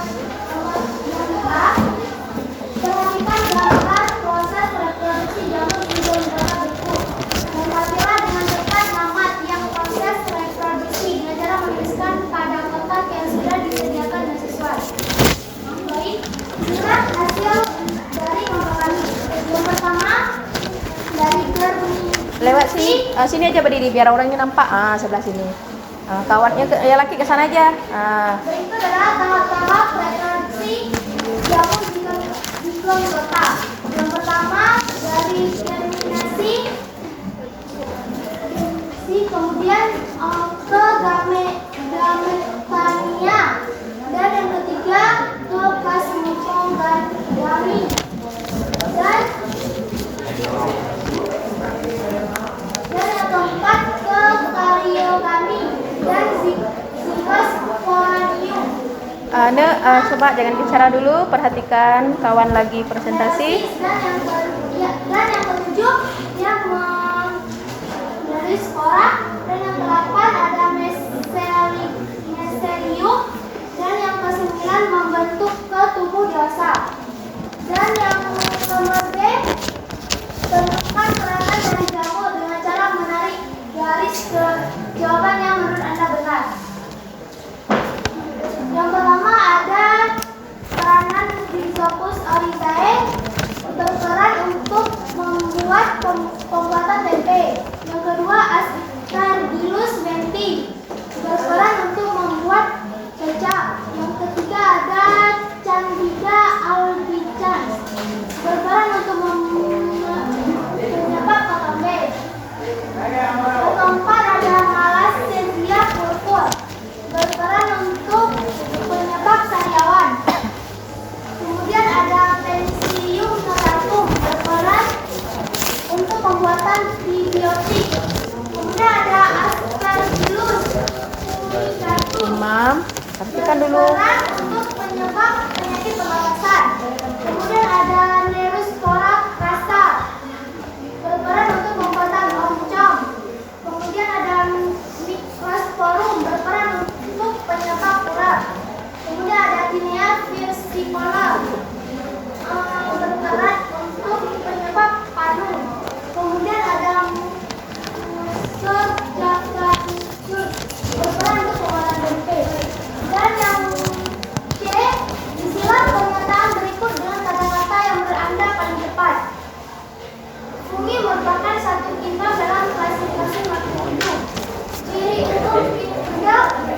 perhatikan gambar proses reproduksi jamur di beberapa bentuk. Mengamatilah dengan tepat nama tiap proses reproduksi dengan cara menuliskan pada kotak yang sudah disediakan dan sesuai. Baik, inilah hasil dari kelompok kami. Yang pertama dari gerbong. Lewat sini. Sini aja berdiri biar orangnya nampak. Sebelah sini. Kawannya ya laki ke sana aja. Berikut adalah tahap-tahap reproduksi jamur di klon kotak. Yang pertama dari germinasi, kemudian ke gametania, dan yang ketiga ke plasmopogami, dan yang keempat ke kariogami dan zygospermium. Coba jangan bicara dulu, perhatikan kawan lagi presentasi. Dan yang ketujuh yang dari spora, dan yang ke-8 ada meselium, dan yang ke-9 membentuk ke tubuh dewasa. Dan yang nomor B, tentukan peranan dari jamur dengan cara menarik garis ke jawaban yang menurut Anda benar. Yang pertama ada peranan Rhizopus oryzae, berperan untuk membuat pembuatan tempe. Yang kedua Aspergillus benti, berperan untuk membuat kecap. Yang ketiga ada Candida albicans, berperan untuk penyebab kotombe. Yang keempat ada Malassezia purpur, berperan untuk penyebab sariawan. Kemudian ada Penicillium notatum, berperan untuk pembuatan antibiotik. Kemudian ada Aspergillus fumigatum, Imam, perhatikan dulu. berperan untuk penyebab penyakit pernapasan. Kemudian ada Neruspora crassa, berperan untuk pembuatan oncom. Kemudian ada Microsporum, berperan untuk penyebab urat. Kemudian ada Tinea versicolor, berperan untuk penyebab panu. Kemudian ada Musur javanicus, berperan untuk pembuatan tempe. Dan yang C, isilah pernyataan berikut dengan kata-kata yang menurut Anda paling tepat. Fungi merupakan satu tinggal dalam klasifikasi makrobiom. Ciri umum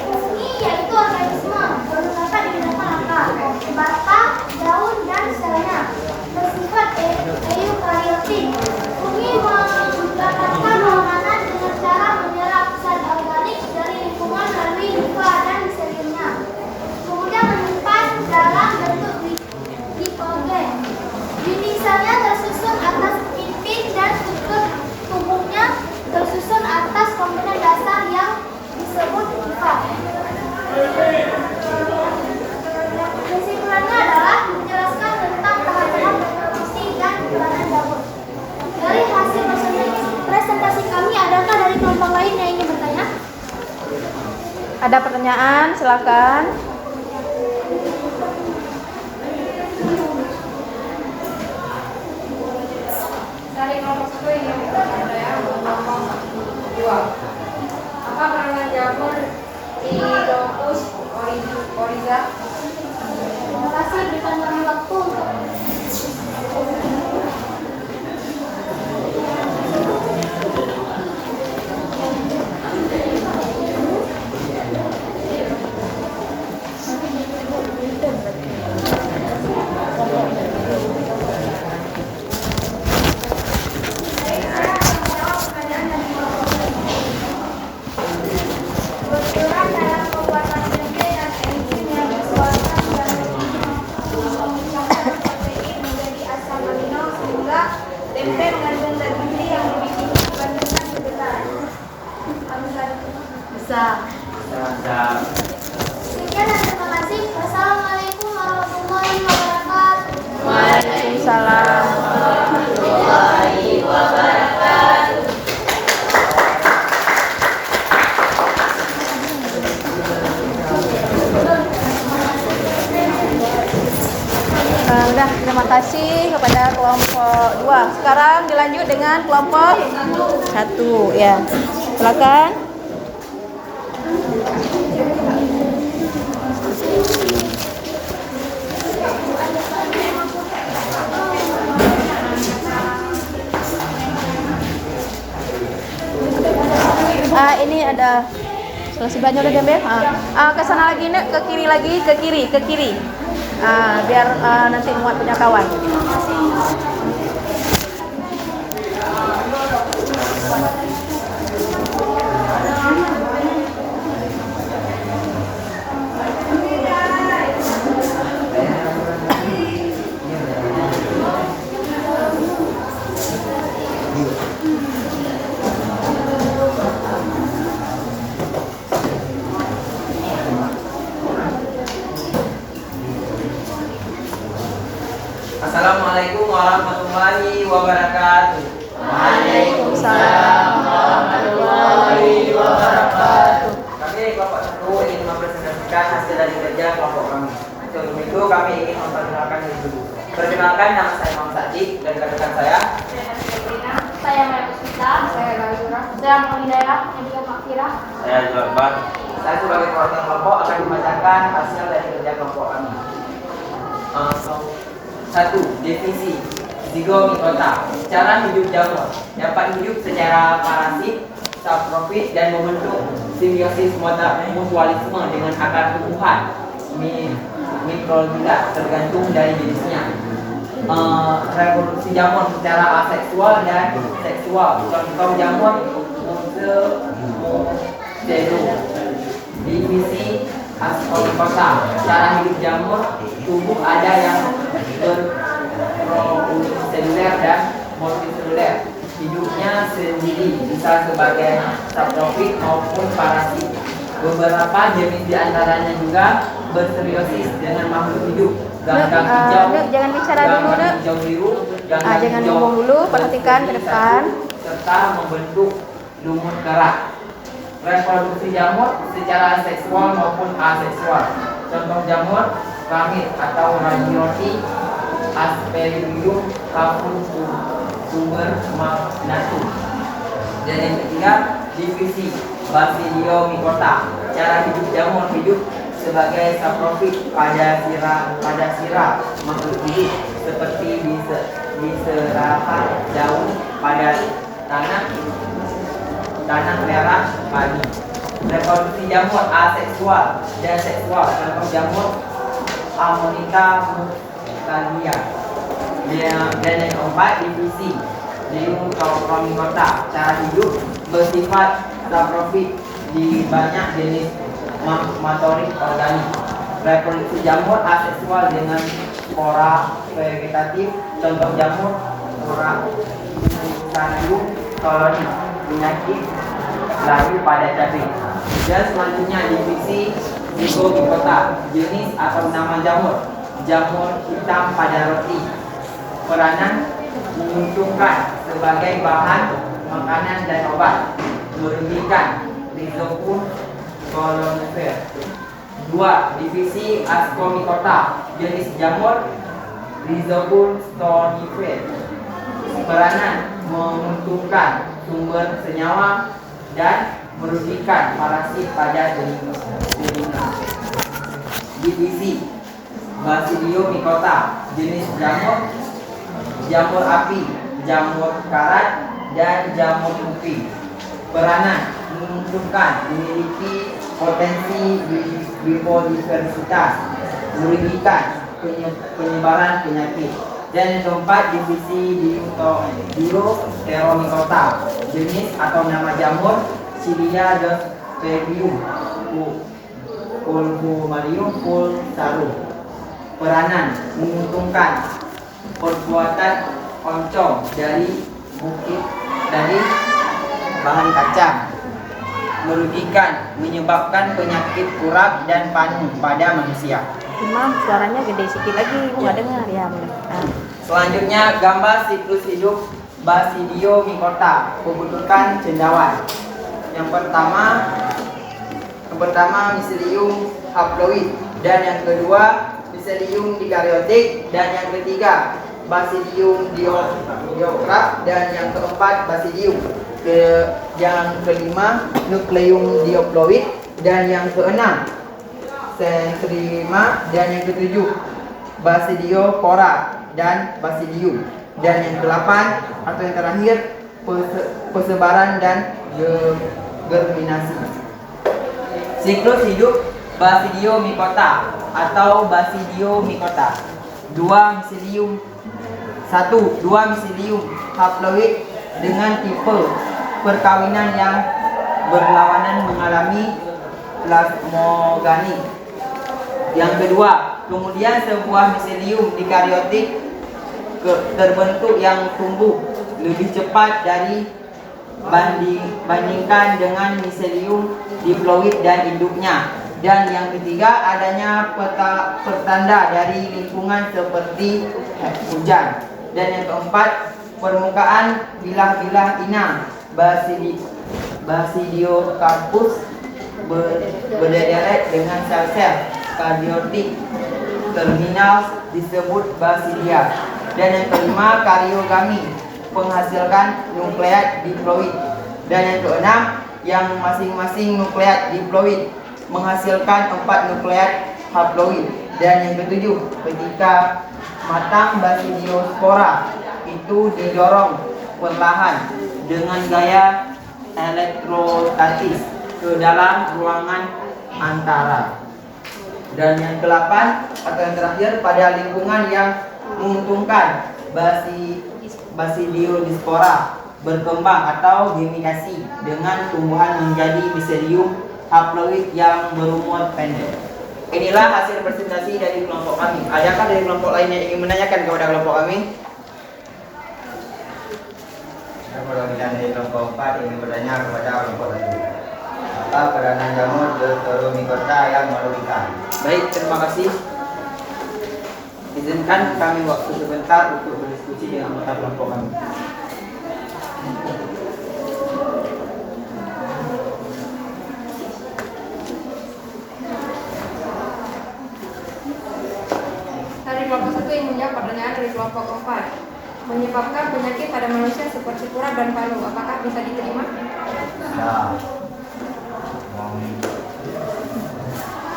fungi yaitu organisme berdapat di binatang langka, batang, daun, Ada pertanyaan? Silakan. Dari kelompok 1 ini ada ya, kelompok 2. Apa peranan jamur di lokus oriza? Terima kasih berikan kami waktu untuk kebetulan dalam pembuatan tempe dan enzim yang dikeluarkan dari mencampur protein menjadi asam amino sehingga tempe mengandung zat gizi yang lebih tinggi dibandingkan kedelai. Bisa. Sekian dan terima kasih. Wassalamualaikum warahmatullahi wabarakatuh. Waalaikumsalam. Udah, terima kasih kepada kelompok 2. Sekarang dilanjut dengan kelompok 1 ya. Silakan. Ini ada selesai belanja udah Gembe? Ke sana lagi Nek, ke kiri lagi, ke kiri. Biar nanti muat punya kawan. Assalamualaikum warahmatullahi wabarakatuh. Waalaikumsalam warahmatullahi wabarakatuh. Kami kelompok 1 ingin mempresentasikan hasil dari kerja kelompok kami. Sebelum itu kami ingin memperkenalkan diri dulu. Perkenalkan, nama saya Muhammad Sajid dan rekan saya. Saya Maya Puspita. Saya Galura. Saya Muhammad Hidayah. Saya juga Makfirah. Saya Zulban. Saya sebagai perwakilan kelompok akan membacakan hasil dari kerja kelompok kami. 1. Definisi zigomikota. Cara hidup jamur dapat hidup secara parasit, saprofit, dan membentuk simbiosis mutualisme dengan akar tumbuhan mikrogila tergantung dari jenisnya. Reproduksi jamur secara aseksual dan seksual. Contoh jamur Muselu. Divisi Ascomycota. Cara hidup jamur, tubuh ada yang berproseluler dan multiseluler. Hidupnya sendiri, bisa sebagai saprofit maupun parasit. Beberapa jenis diantaranya juga bersimbiosis dengan makhluk hidup. Ganggang hijau, Jangan bicara dulu, ganggang Nek. hijau biru, ganggang Jangan hijau ngomong dulu, perhatikan ke depan. serta membentuk lumut kerak. Reproduksi jamur secara seksual maupun aseksual. Contoh jamur ramit atau radioti, Aspergillum tuber magnatum. Dan yang ketiga, divisi Basidiomycota. Cara hidup jamur hidup sebagai saprofit pada sirah makhluk hidup seperti diserahan daun pada tanah merah padi. Reproduksi jamur aseksual dan seksual. Contoh jamur Amanita muscaria. Dan yang keempat, divisi Diuchromycota. Cara hidup bersifat saprofit di banyak jenis matorik organik. Reproduksi jamur aseksual dengan spora vegetatif. Contoh jamur Uracanium coloni, penyakit layu pada cabai. Dan selanjutnya divisi Zygomicota, jenis atau nama jamur hitam pada roti. Peranan menguntungkan sebagai bahan makanan dan obat, merugikan Rhizopus Colonifer. 2. Divisi Ascomycota, jenis jamur Rhizopus stonifer. Peranan menguntungkan sumber senyawa dan merugikan parasit pada telinga. Divisi Basidiomycota, jenis jamur jamur api, jamur karat, dan jamur kupi. Peranan menguntungkan, memiliki potensi biodiversitas, merugikan penyebaran penyakit. Dan yang keempat, divisi Diopteromycota, jenis atau nama jamur Cilia despebium Pulvumarium pulsarum. Peranan menguntungkan, perbuatan oncom dari bahan kacang, merugikan, menyebabkan penyakit kurap dan panu pada manusia. Imam, suaranya gede sedikit lagi, nggak dengar ya. Selanjutnya, gambar siklus hidup Basidiomycota, pembentukan cendawan. Yang pertama miselium haploid, dan yang kedua miselium dikaryotik, dan yang ketiga Basidium diokraf, dan yang keempat Basidium. Yang kelima nukleum dioploid, dan yang keenam sentrima, dan yang ketujuh Basidiopora dan Basidium, dan yang kedelapan atau yang terakhir persebaran dan germinasi. Siklus hidup Basidiomycota atau Basidiomycota. 2 miselium haploid dengan tipe perkawinan yang berlawanan mengalami plasmogami. Yang kedua, kemudian sebuah miselium dikaryotik terbentuk yang tumbuh lebih cepat bandingkan dengan miselium diploid dan induknya. Dan yang ketiga, adanya pertanda dari lingkungan seperti hujan. Dan yang keempat, permukaan bilah-bilah inang Basidiocarpus berderet dengan sel-sel karyotik terminal disebut basidia. Dan yang kelima, karyogami, menghasilkan nukleat diploid. Dan yang keenam, yang masing-masing nukleat diploid menghasilkan 4 nukleat haploid. Dan yang ketujuh, ketika matang Basidiospora itu didorong perlahan dengan gaya elektrostatis ke dalam ruangan antara. Dan yang ke-8 atau yang terakhir, pada lingkungan yang menguntungkan Basidiodispora berkembang atau geminasi dengan tumbuhan menjadi miselium haploid yang berumur pendek. Inilah hasil presentasi dari kelompok kami. Adakah dari kelompok lain yang ingin menanyakan kepada kelompok kami? Perwakilan dari kelompok 4 ingin bertanya kepada kelompok tadi. Apa peranan jamur Deuteromycota yang merugikan? Baik, terima kasih. Izinkan kami waktu sebentar untuk berdiskusi dengan anggota kelompok kami. Dari kelompok 1 yang menjawab pertanyaan dari kelompok 4. Menyebabkan penyakit pada manusia seperti kurap dan palu, apakah bisa diterima? Ya.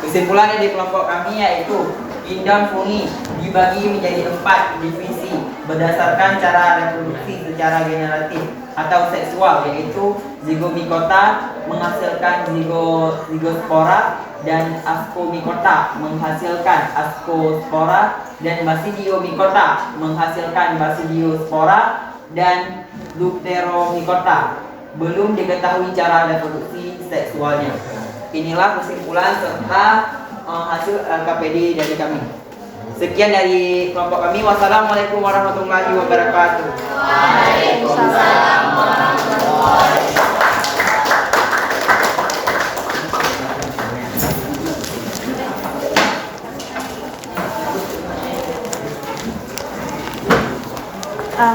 Kesimpulannya di kelompok kami yaitu indang fungi dibagi menjadi 4 divisi berdasarkan cara reproduksi secara generatif atau seksual, yaitu Zygomycota menghasilkan Zygospora dan Ascomycota menghasilkan Ascospora, dan Basidiomycota menghasilkan Basidiospora dan Deuteromycota. Belum diketahui cara reproduksi seksualnya. Inilah kesimpulan serta hasil LKPD dari kami. Sekian dari kelompok kami. Wassalamualaikum warahmatullahi wabarakatuh. Waalaikumsalam warahmatullahi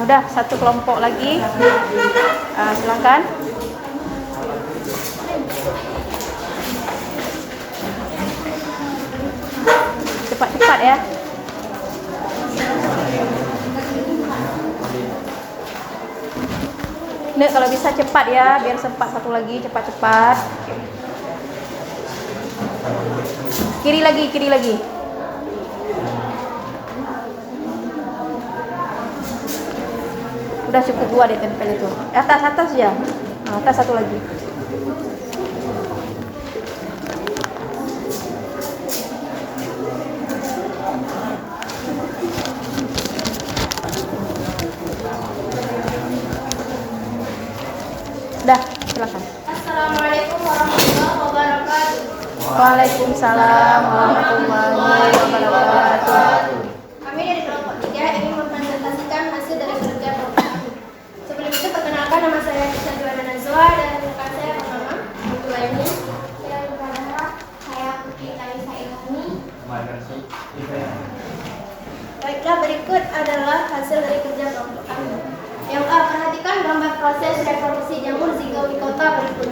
udah satu kelompok lagi. Silakan. Nek, kalau bisa cepat ya, biar sempat satu lagi, cepat-cepat. Kiri lagi, kiri lagi. Udah cukup 2 deh tempel itu. Atas ya. Nah, atas satu lagi. Dah, silakan. Assalamualaikum warahmatullahi wabarakatuh. Waalaikumsalam warahmatullahi wabarakatuh. Kami dari kelompok 3 ingin mempresentasikan hasil dari kerja kelompok kami. Sebelum itu perkenalkan, nama saya Kisah Juwana Nazwa dan rekan saya bernama Abdul ini. Saya Putri Talisa Ilhami. Baiklah, berikut adalah hasil dari kerja kelompok kami. Yang A, perhatikan gambar proses reproduksi jamur zigomikota berikut.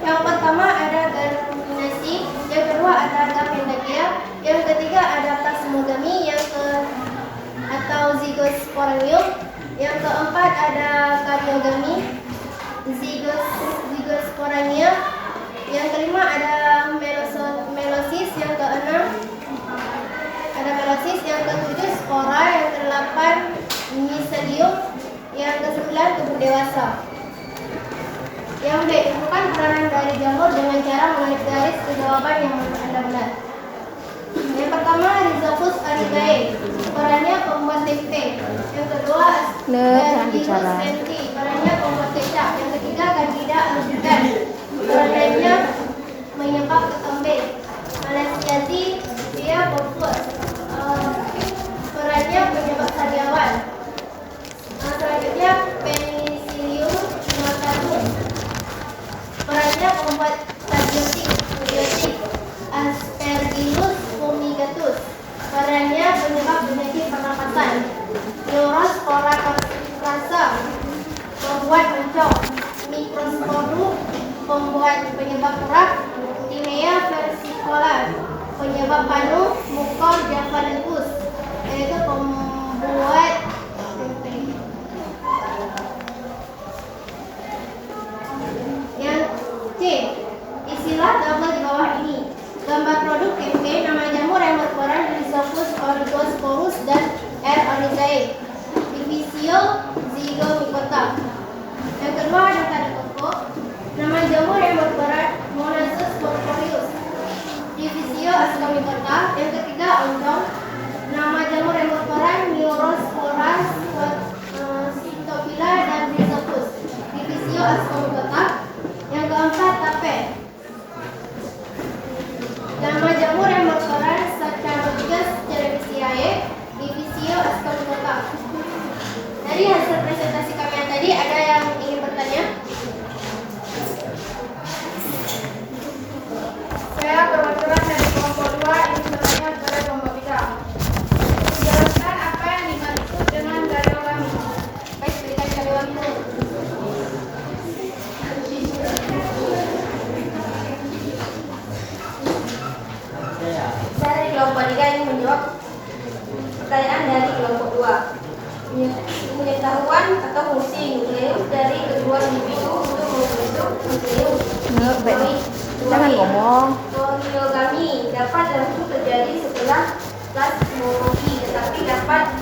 Yang pertama ada germinasi, yang kedua ada gapendagia, yang ketiga ada plasmogami, atau zigosporangium, yang keempat ada kariogami, zigosporangia, yang kelima ada melosis, yang keenam ada melosis, yang ketujuh spora, yang kedelapan miselium, yang kesembilan tubuh dewasa. Yang B, tentukan peranan dari jamur dengan cara menarik garis ke jawaban yang menurut Anda benar. Yang pertama, Rhizopus aridae, perannya pembuat tempe. Yang kedua, Aspergillus venti, perannya pembuat kecap. Yang ketiga, Candida albicans, perannya menyebab ketombe. Malaysiazi, dia popus, perannya penyebab sariawan. Selanjutnya, Penicillium notatus, perannya pembuat stadiotik. Aspergillus fumigatus, perannya penyebab penyakit pernapasan. Neurospora caprasa, pembuat mencong. Microsporum, pembuat penyebab urat. Tinea versicolor, penyebab panu. Mucor javanicus, yaitu pembuat tempe. Yang C, isilah tabel di bawah ini. Gambar produk tempe, nama jamur yang berperan Rhizopus oligosporus dan R. orizae. Divisio zygomicota. Yang kedua ada tanda toko. Nama jamur yang berperan Monazus porphyrius. Divisio ascomicota. Yang ketiga oncom. Nama jamur yang berperan Neurosporas Cytophila dan Rhizopus. Divisio ascomicota. Yang keempat tape. Nama jamur yang berperan Saccharomyces cerevisiae. Divisio ascomicota. Dari hasil presentasi kami yang tadi, ada yang ingin bertanya? Saya perwakilan dari kelompok 2 ingin bertanya kepada kelompok 3. Jelaskan apa yang dimaksud dengan kariogami. Baik, berikan kariogami dulu. Saya dari kelompok 3 ingin menjawab pertanyaan dari kelompok 2. Pengetahuan atau fungsi nukleus dari kedua individu untuk membentuk nukleus. Jangan ngomong. Kariogami dapat langsung terjadi setelah plasmologi, tetapi dapat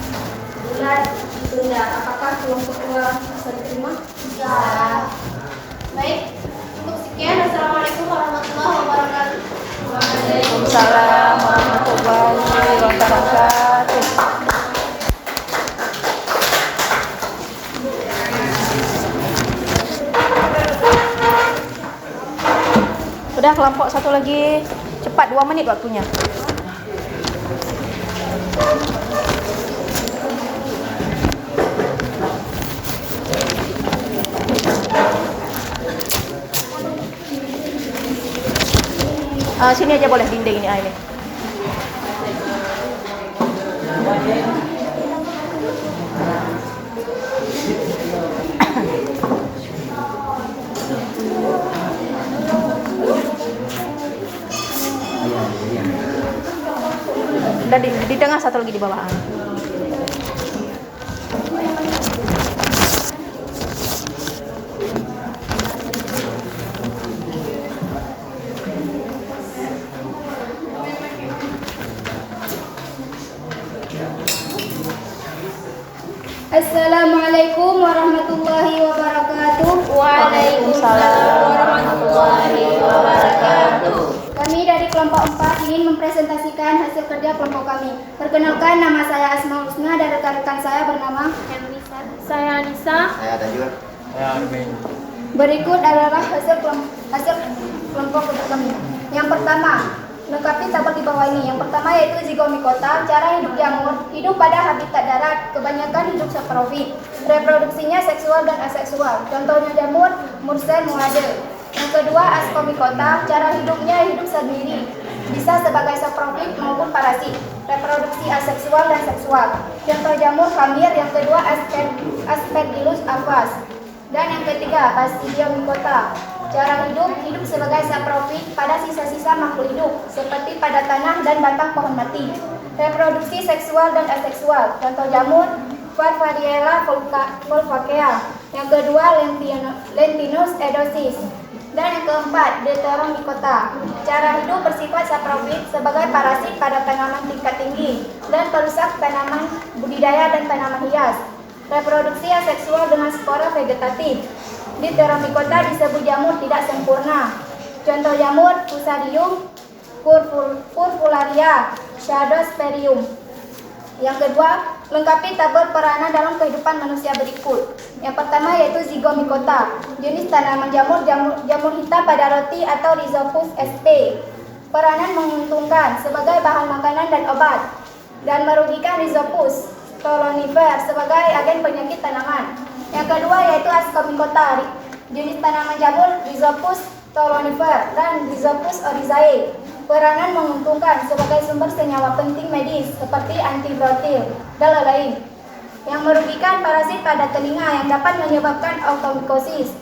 bulat ditunda. Apakah kelompok 2 bisa diterima? Ya. Baik, untuk sekian. Assalamualaikum warahmatullahi wabarakatuh. Waalaikumsalam warahmatullahi wabarakatuh. Udah, kelompok satu lagi. Cepat, 2 menit waktunya. Sini aja boleh, dinding ini ini. Udah di tengah, satu lagi di bawah. Assalamualaikum warahmatullahi wabarakatuh. Waalaikumsalam warahmatullahi wabarakatuh. Kami dari kelompok 4 ingin mempresentasikan hasil kerja kelompok kami. Perkenalkan, nama saya Asmaul Husna dan rekan-rekan saya bernama Saya Anissa. Saya ada juga. Berikut adalah hasil kelompok kerja kami. Yang pertama, lengkapi tabel di bawah ini. Yang pertama yaitu zygomicota, cara hidup jamur, hidup pada habitat darat, kebanyakan hidup saprofit. Reproduksinya seksual dan aseksual. Contohnya jamur, mursen, muade. Yang kedua, ascomycota, cara hidupnya hidup sendiri, bisa sebagai saprofit maupun parasit. Reproduksi aseksual dan seksual. Contoh jamur khamir. Yang kedua, Aspergillus avas. Dan yang ketiga, Basidiomycota, cara hidup sebagai saprofit pada sisa-sisa makhluk hidup seperti pada tanah dan batang pohon mati. Reproduksi seksual dan aseksual. Contoh jamur, Farfariella volvacea. Yang kedua, Lentinus edosis. Dan yang keempat, Deuteromycota, cara hidup bersifat saprofit sebagai parasit pada tanaman tingkat tinggi dan perusak tanaman budidaya dan tanaman hias. Reproduksi aseksual dengan spora vegetatif. Deuteromycota disebut jamur tidak sempurna. Contoh jamur, Fusarium purpuraria, Shadosperium. Yang kedua, lengkapi tabel peranan dalam kehidupan manusia berikut. Yang pertama yaitu zygomicota, jenis tanaman jamur hitam pada roti atau Rhizopus sp. Peranan menguntungkan sebagai bahan makanan dan obat, dan merugikan Rhizopus stolonifer sebagai agen penyakit tanaman. Yang kedua yaitu ascomycota, jenis tanaman jamur Rhizopus stolonifer dan Rhizopus oryzae. Peranan menguntungkan sebagai sumber senyawa penting medis seperti antibiotik dan lain-lain. Yang merugikan parasit pada telinga yang dapat menyebabkan automikosis.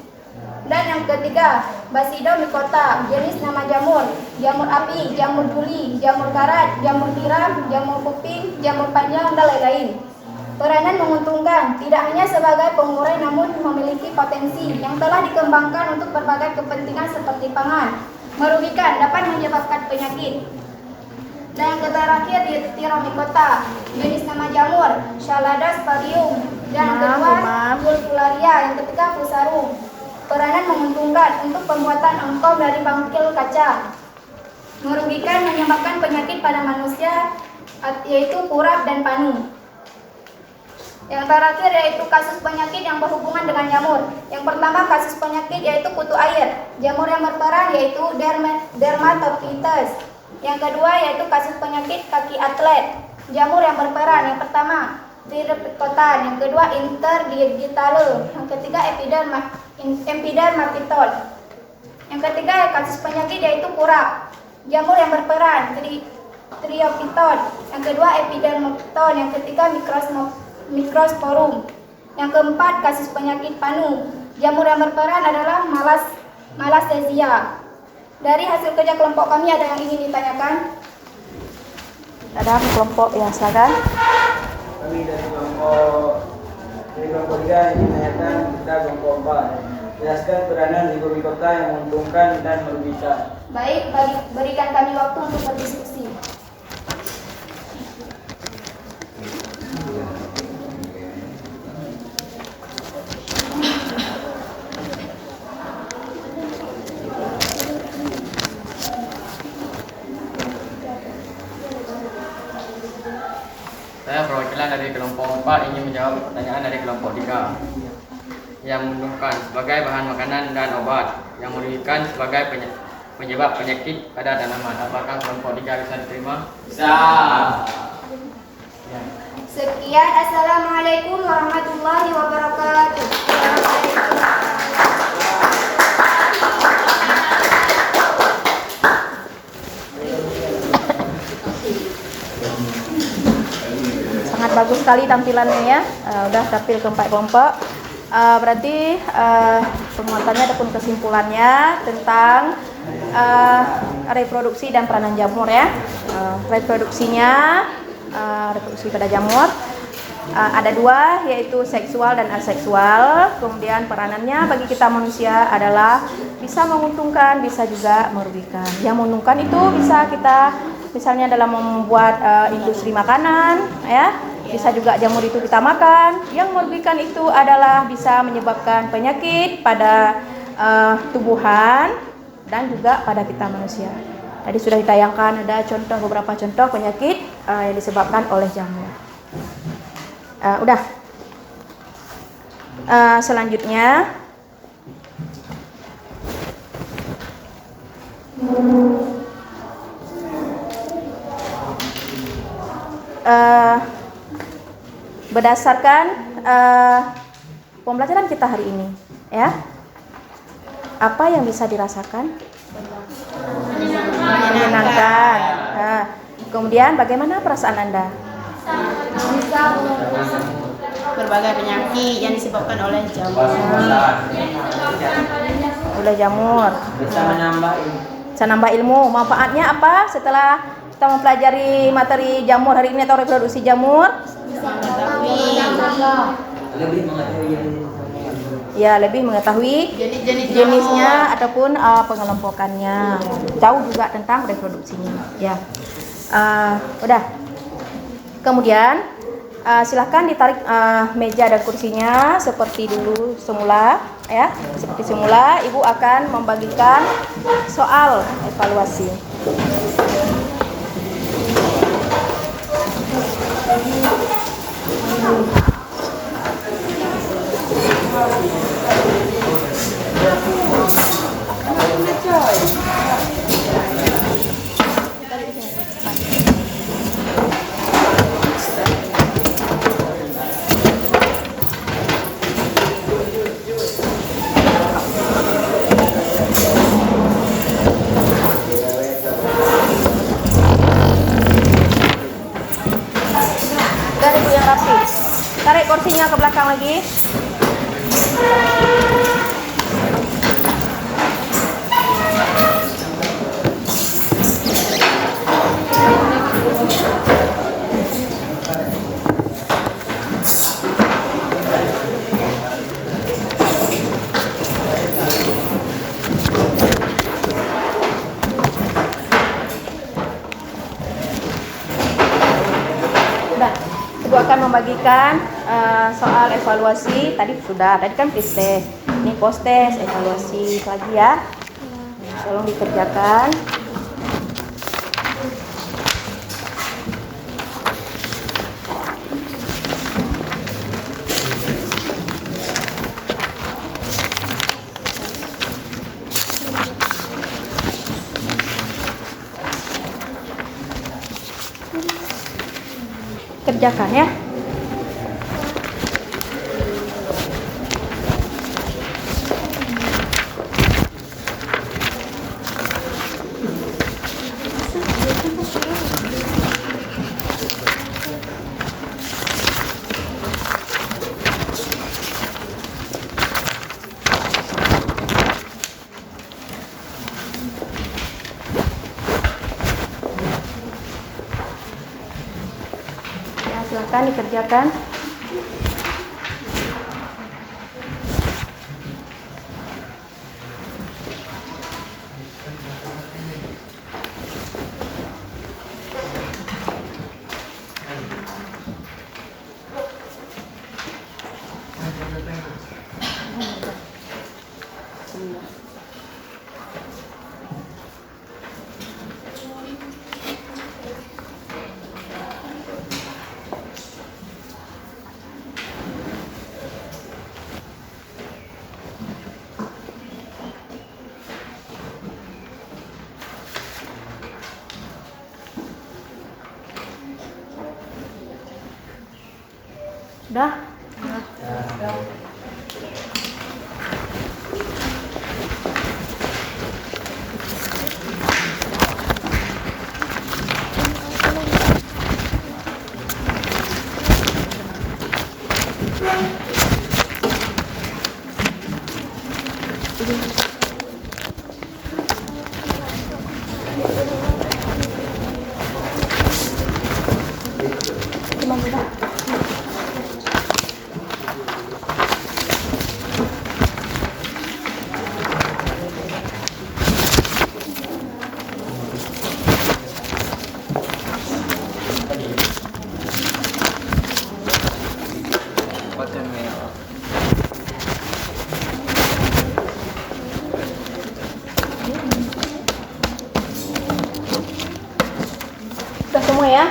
Dan yang ketiga, Basidiomycota, jenis nama jamur api, jamur duli, jamur karat, jamur tiram, jamur kuping, jamur panjang, dan lain-lain. Peranan menguntungkan tidak hanya sebagai pengurai namun memiliki potensi yang telah dikembangkan untuk berbagai kepentingan seperti pangan. Merugikan, dapat menyebabkan penyakit. Dan yang terakhir, Deuteromycota, jenis nama jamur Shaladosporium. Dan yang kedua, Pulpularia. Yang ketiga, Fusarum. Peranan menguntungkan untuk pembuatan engkol dari bangkil kaca. Merugikan, menyebabkan penyakit pada manusia, yaitu kurap dan panu. Yang terakhir yaitu kasus penyakit yang berhubungan dengan jamur. Yang pertama, kasus penyakit yaitu kutu air. Jamur yang berperan yaitu Dermatophytes. Yang kedua yaitu kasus penyakit kaki atlet. Jamur yang berperan, yang pertama Tripicotan, yang kedua Interdigitale, yang ketiga Epidermatitol. Yang ketiga kasus penyakit yaitu kurap. Jamur yang berperan Triophyton, yang kedua Epidermatitol, yang ketiga Microsporum. Yang keempat, kasus penyakit panu. Jamur yang berperan adalah Malassezia. Dari hasil kerja kelompok kami ada yang ingin ditanyakan? Ada kelompok ya, silakan. Kami dari kelompok 3 ingin menanyakan kepada kelompok 4. Jelaskan peranan zygomicota yang menguntungkan dan merugikan. Baik, berikan kami waktu untuk berdiskusi. Saya perwakilan dari kelompok 4 ingin menjawab pertanyaan dari kelompok 3. Yang menguntungkan sebagai bahan makanan dan obat, yang merugikan sebagai penyebab penyakit pada tanaman. Apakah kelompok 3 bisa diterima? Bisa. Sekian, assalamualaikum warahmatullahi wabarakatuh. Sangat bagus sekali tampilannya ya. Udah tampil ke 4 kelompok. Berarti penguatannya ataupun kesimpulannya tentang reproduksi dan peranan jamur ya. Reproduksinya, reproduksi pada jamur ada dua, yaitu seksual dan aseksual. Kemudian peranannya bagi kita manusia adalah bisa menguntungkan, bisa juga merugikan. Yang menguntungkan itu bisa kita misalnya dalam membuat industri makanan ya, bisa juga jamur itu kita makan. Yang merugikan itu adalah bisa menyebabkan penyakit pada tubuhan dan juga pada kita manusia. Tadi sudah ditayangkan ada beberapa contoh penyakit yang disebabkan oleh jamur. Udah. Selanjutnya berdasarkan pembelajaran kita hari ini ya, apa yang bisa dirasakan? Menyenangkan. Kemudian bagaimana perasaan Anda? Berbagai penyakit yang disebabkan oleh jamur. Oleh jamur. Bisa menambah Bisa nambah ilmu. Manfaatnya apa setelah kita mempelajari materi jamur hari ini atau reproduksi jamur? lebih mengetahui Ya, lebih mengetahui jenisnya ataupun pengelompokannya. Tahu juga tentang reproduksinya. Ya, udah. Kemudian silahkan ditarik meja dan kursinya seperti dulu semula ya. Seperti semula, Ibu akan membagikan soal evaluasi. Dari Bu yang rapi. Tarik kursinya ke belakang lagi. Ibu akan membagikan soal evaluasi. Tadi kan pre test. Ini post test, evaluasi lagi ya. Tolong dikerjakan. Kerjakan ya. Silakan dikerjakan. Sudah? Udah semua ya?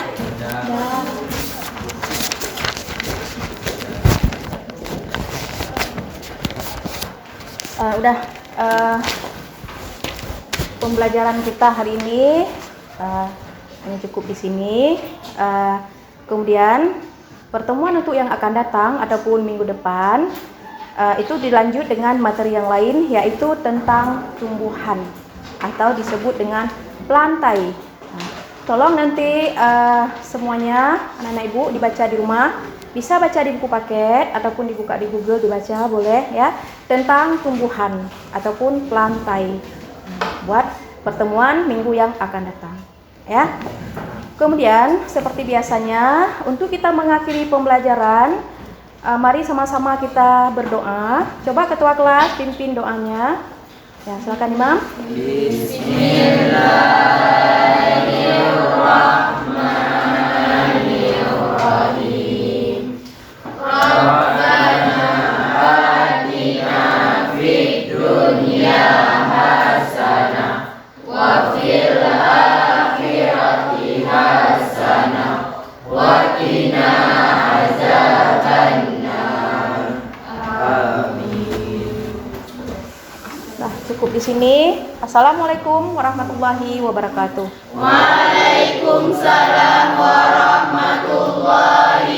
Udah. Pembelajaran kita hari ini hanya cukup di sini. Kemudian pertemuan untuk yang akan datang ataupun minggu depan itu dilanjut dengan materi yang lain, yaitu tentang tumbuhan atau disebut dengan plantae. Tolong nanti semuanya anak-anak ibu dibaca di rumah, bisa baca di buku paket ataupun dibuka di Google dibaca boleh ya, tentang tumbuhan ataupun plantae buat pertemuan minggu yang akan datang ya. Kemudian seperti biasanya untuk kita mengakhiri pembelajaran, mari sama-sama kita berdoa. Coba ketua kelas pimpin doanya. Ya, silakan Imam. Bismillahirrahmanirrahim. Rabbana atina fid dunya hasanah wa fil akhirati hasanah wa qina azabannar. Amin. Nah, cukup di sini. Assalamualaikum warahmatullahi wabarakatuh. Waalaikumsalam warahmatullahi